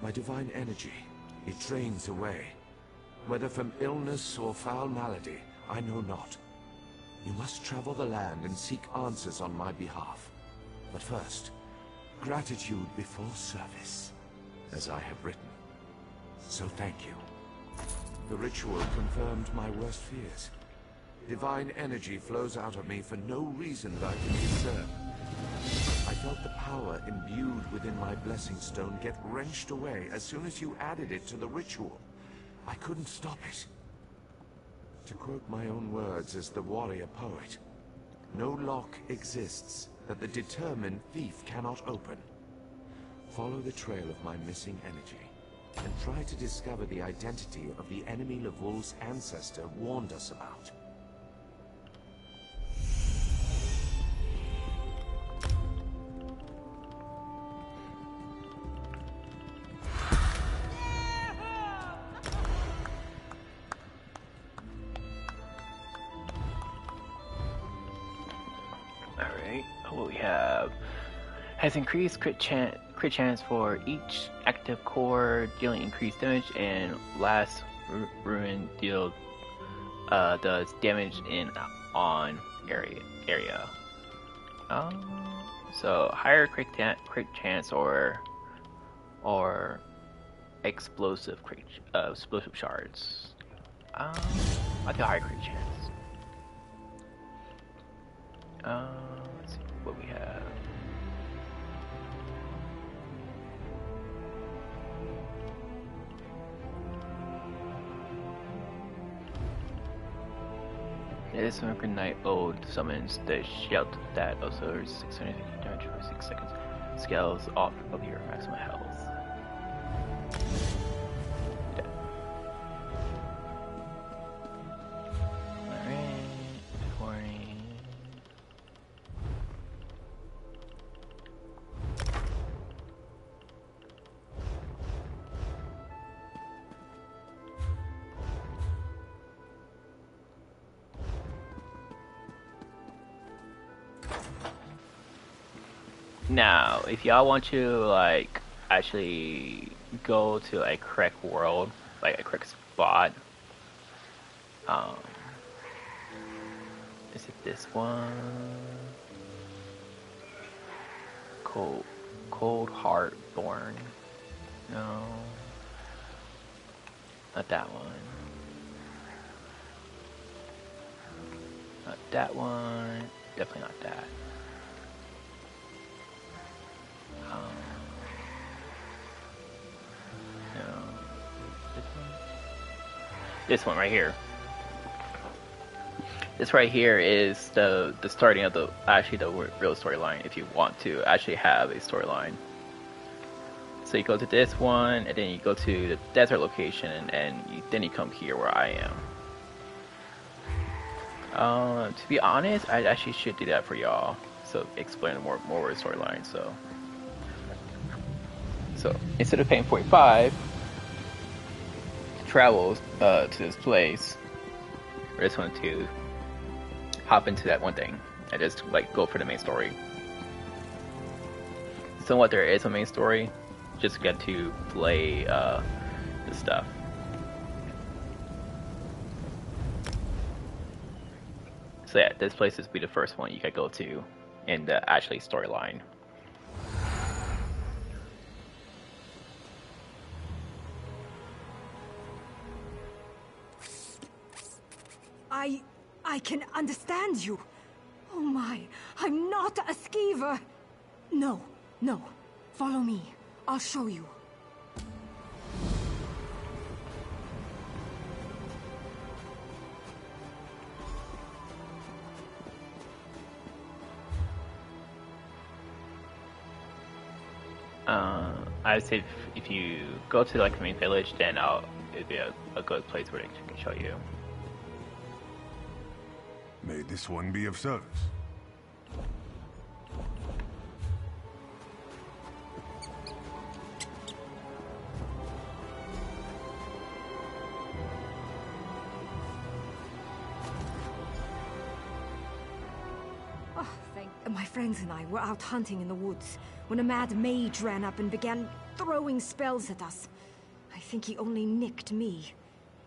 My divine energy, it drains away. Whether from illness or foul malady, I know not. You must travel the land and seek answers on my behalf. But first, gratitude before service, as I have written. So thank you. The ritual confirmed my worst fears. Divine energy flows out of me for no reason that I can discern. I felt the power imbued within my blessing stone get wrenched away as soon as you added it to the ritual. I couldn't stop it. To quote my own words as the warrior poet, no lock exists that the determined thief cannot open. Follow the trail of my missing energy, and try to discover the identity of the enemy Levol's ancestor warned us about. What we have has increased crit chance for each active core, dealing increased damage, and last ruin does damage in on area. So higher crit chance or explosive explosive shards. I do higher crit chance. Let's see what we have. This American Knight Ode summons the shout that absorbs 650 damage for 6 seconds. Scales off of your maximum health. Now, if y'all want to like actually go to a correct world, like a correct spot, is it this one? Cold Heart Thorn? No, not that one. Not that one. Definitely not that. No. This one right here. This right here is the starting of the real storyline. If you want to actually have a storyline, so you go to this one, and then you go to the desert location, and then you come here where I am. To be honest, I actually should do that for y'all. also explain more storyline. So instead of paying 45 to travel to this place, I just wanted to hop into that one thing and just like go for the main story. Somewhat there is a main story, just get to play the stuff. So yeah, this place is be the first one you could go to in the actually storyline. I can understand you. Oh my, I'm not a skeever. No. Follow me. I'll show you. I'd say if you go to like the main village, then it'd be a good place where they can show you. May this one be of service. My friends and I were out hunting in the woods when a mad mage ran up and began throwing spells at us. I think he only nicked me.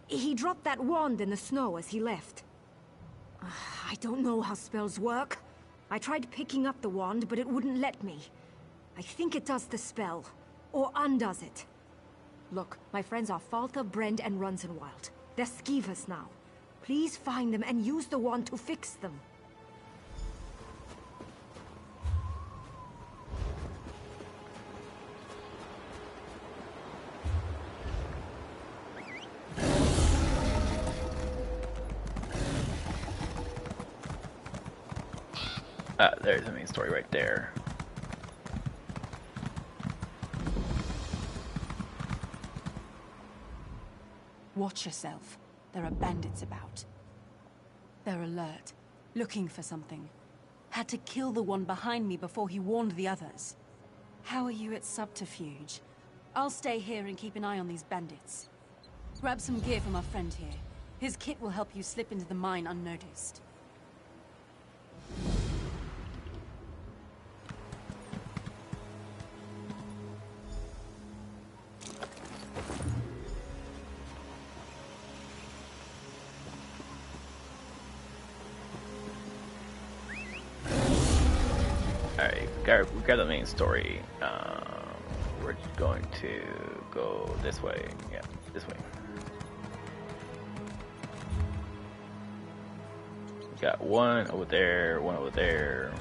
He dropped that wand in the snow as he left. I don't know how spells work. I tried picking up the wand, but it wouldn't let me. I think it does the spell, or undoes it. Look, my friends are Falter, Brend, and Runzenwild. They're skeevers now. Please find them and use the wand to fix them. There's the main story right there. Watch yourself. There are bandits about. They're alert, looking for something. Had to kill the one behind me before he warned the others. How are you at subterfuge? I'll stay here and keep an eye on these bandits. Grab some gear from our friend here. His kit will help you slip into the mine unnoticed. We got the main story. We're going to go this way. Yeah, this way. We got one over there, one over there.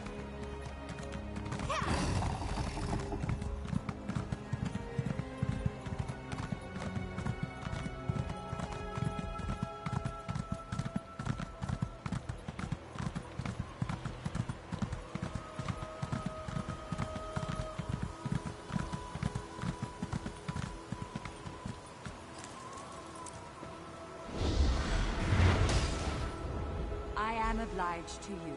Obliged to you.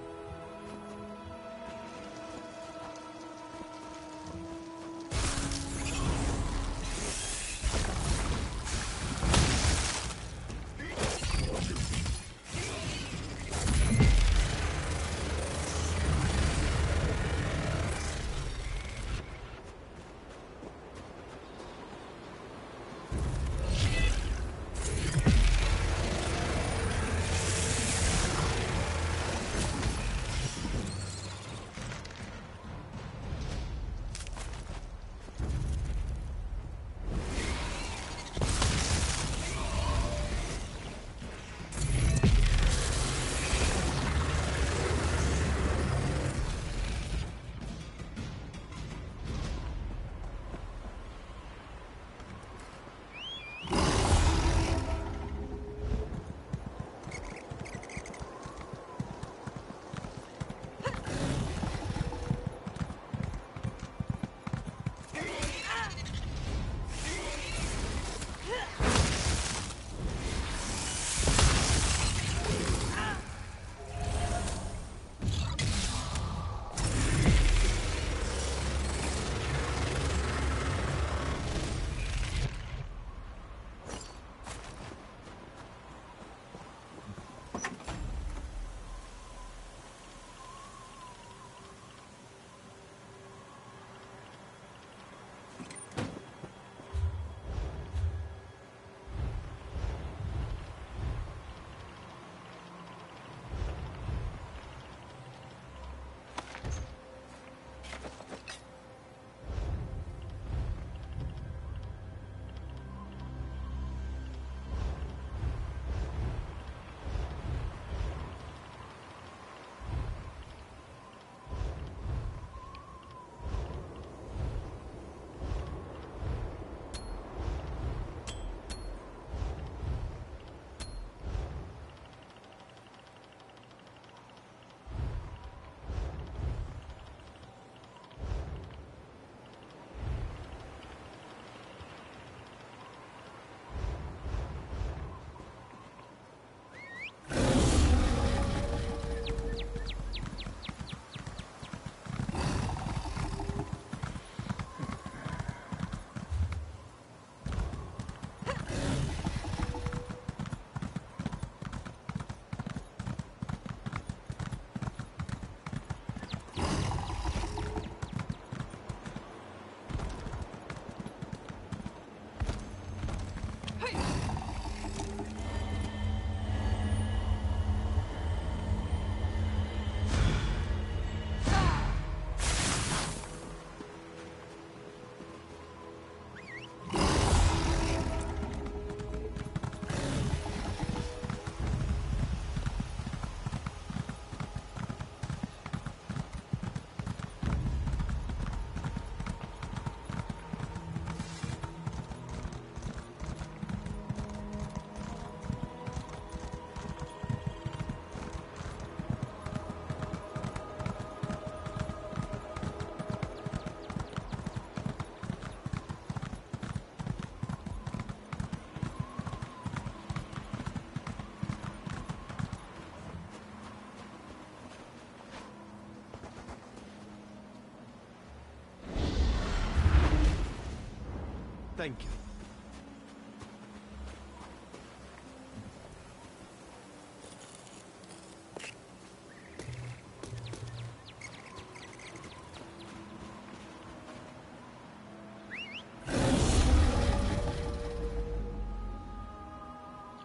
Thank you.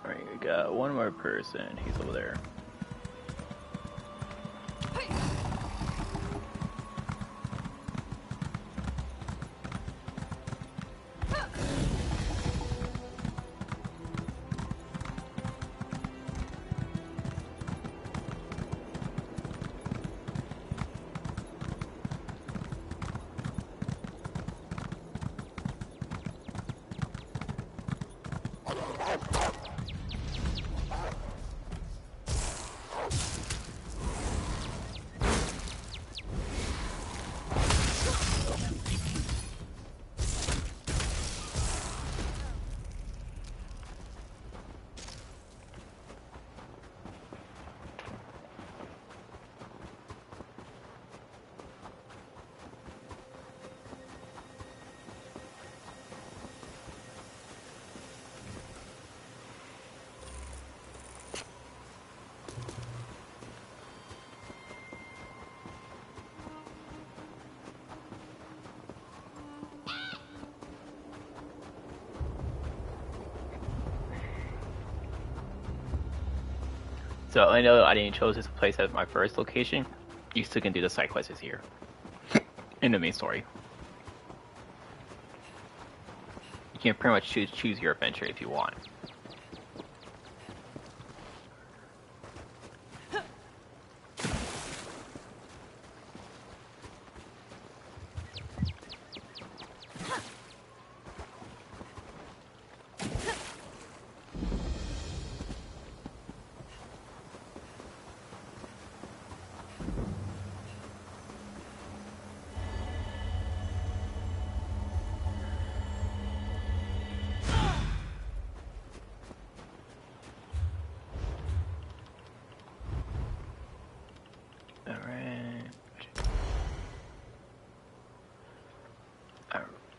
Alright, we got one more person. He's over there. So I know I didn't choose this place as my first location. You still can do the side quests here in the main story. You can pretty much choose your adventure if you want.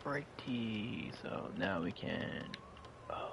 Alrighty, so now we can. Oh.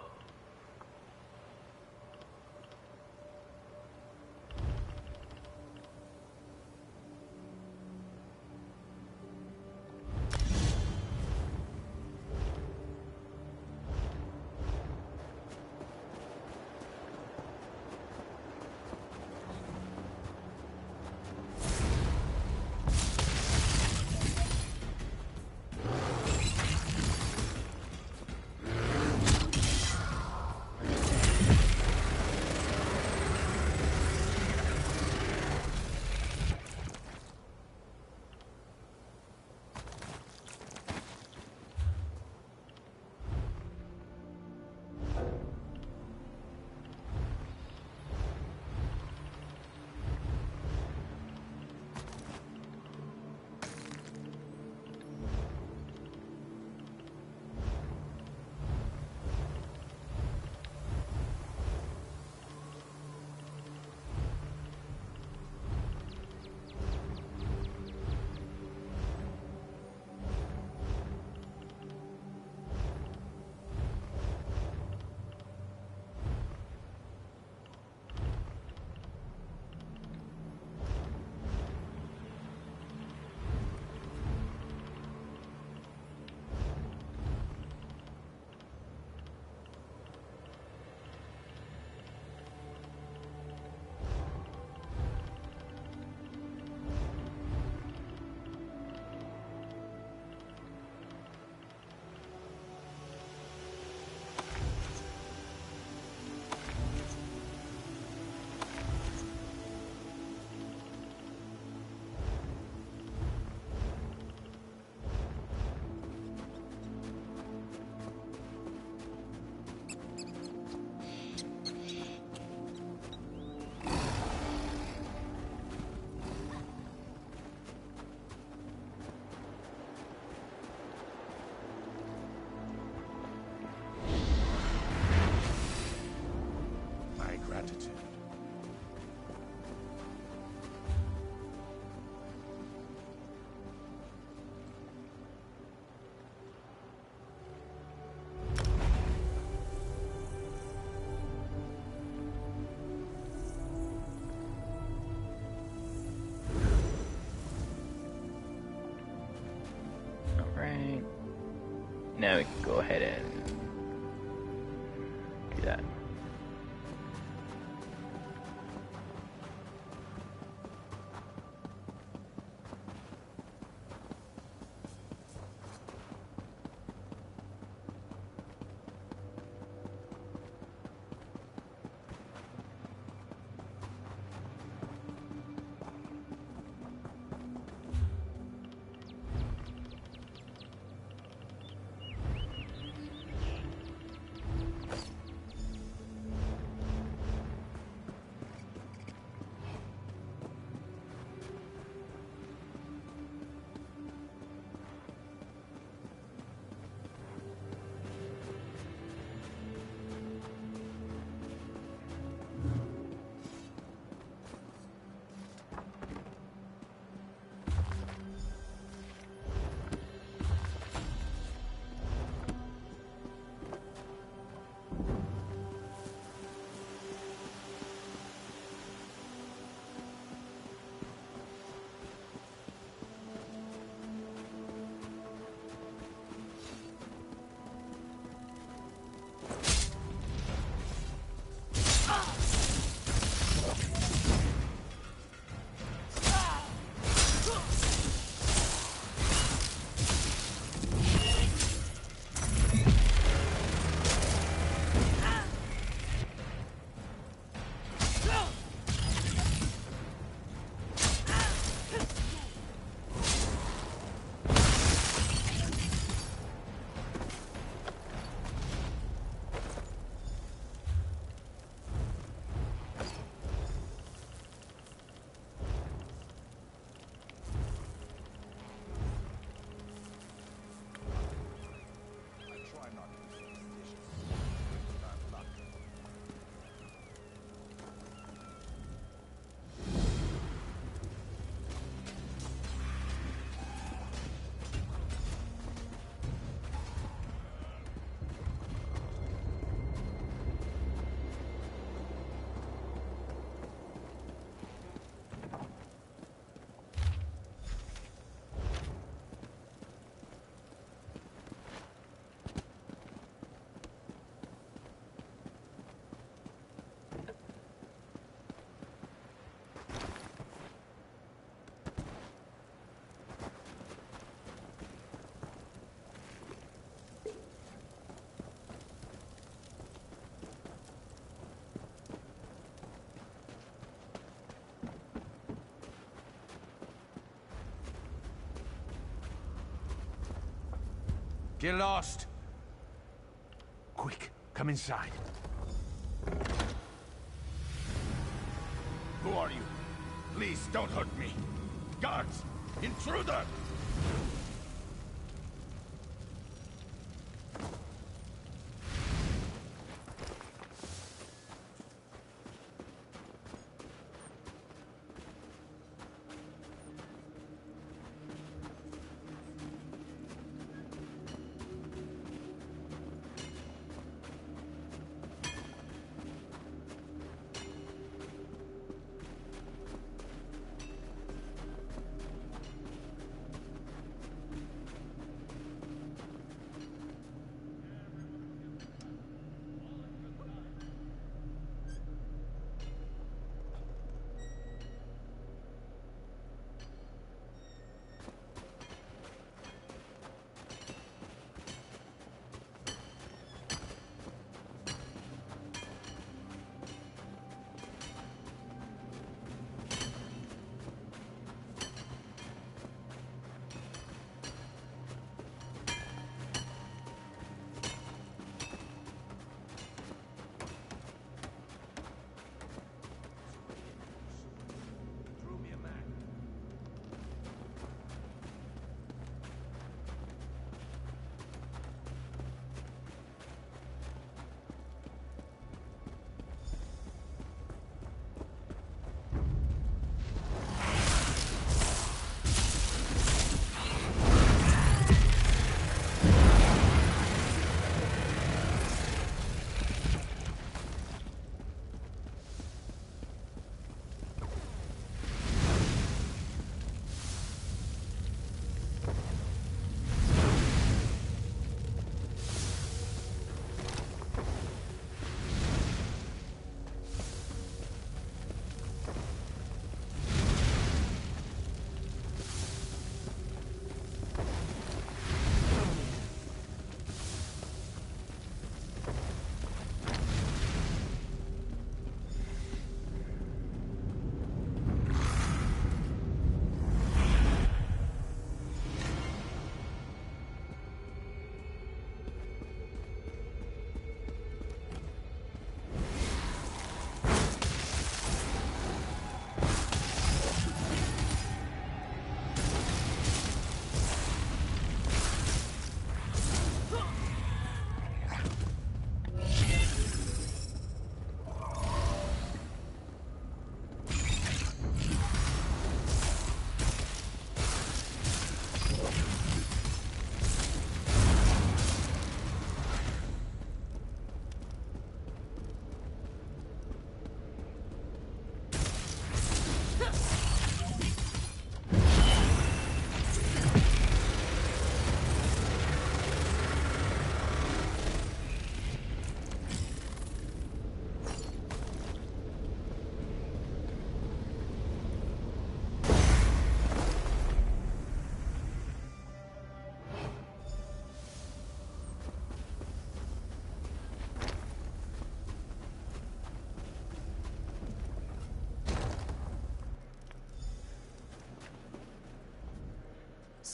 Now we can go ahead and do that. Get lost! Quick, come inside. Who are you? Please don't hurt me. Guards! Intruder!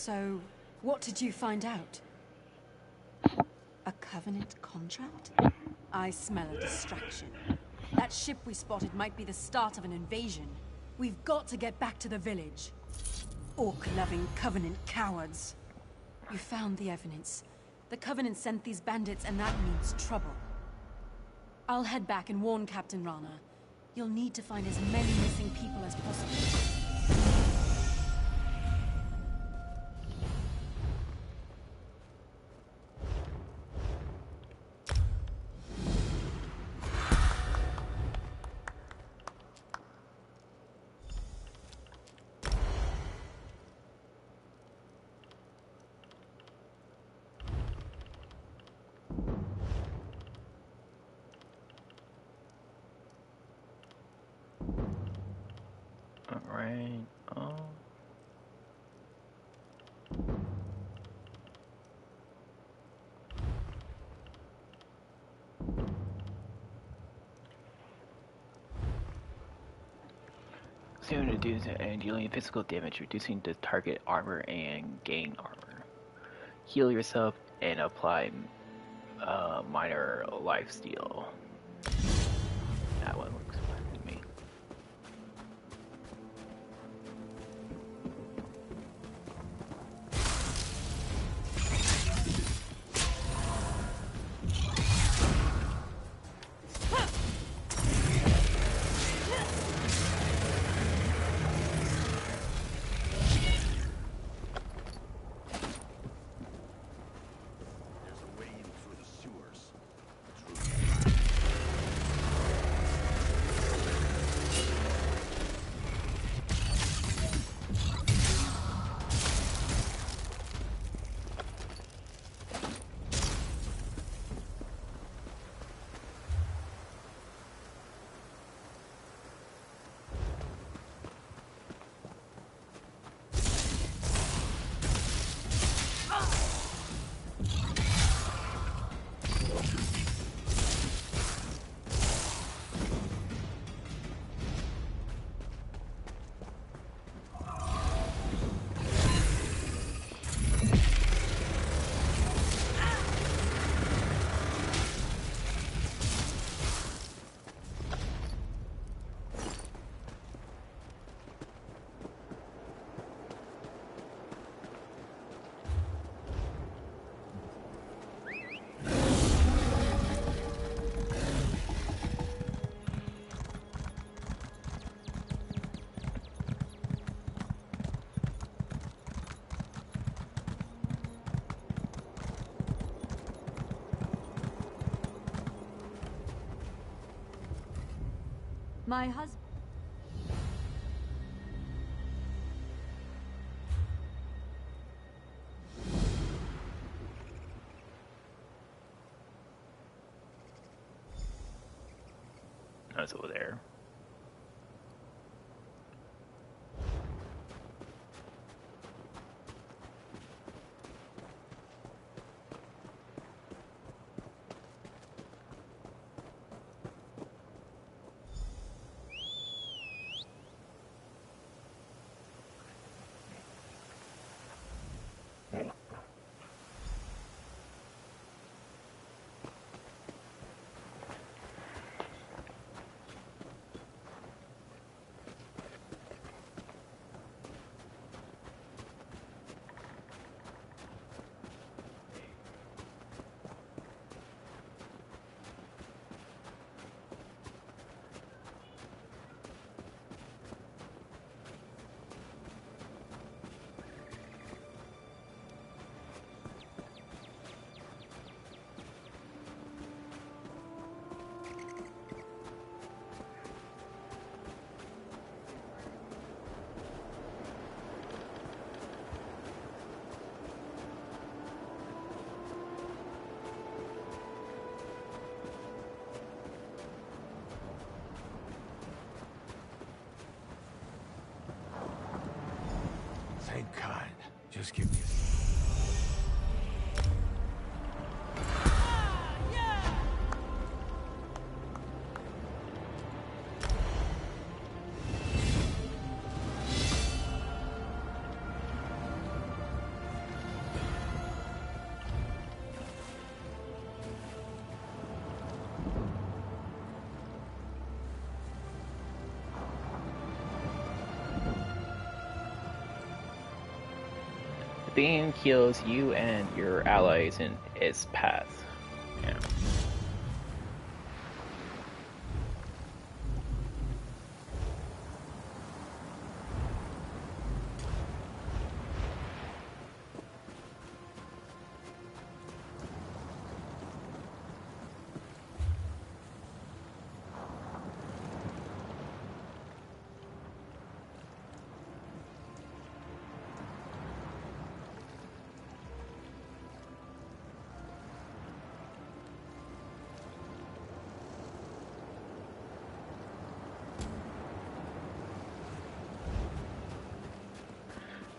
So, what did you find out? A Covenant contract? I smell a distraction. That ship we spotted might be the start of an invasion. We've got to get back to the village. Orc-loving Covenant cowards. You found the evidence. The Covenant sent these bandits, and that means trouble. I'll head back and warn Captain Rana. You'll need to find as many missing people as possible. Alright, soon reduce and dealing physical damage, reducing the target armor and gain armor. Heal yourself and apply minor life steal. That one looks fine to me. My husband... That's over there. Thank God. Just give me beam kills you and your allies in its path. Yeah.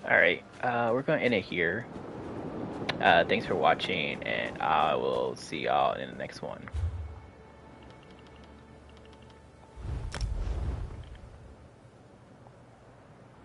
Alright, we're going to end it here. Thanks for watching, and I will see y'all in the next one.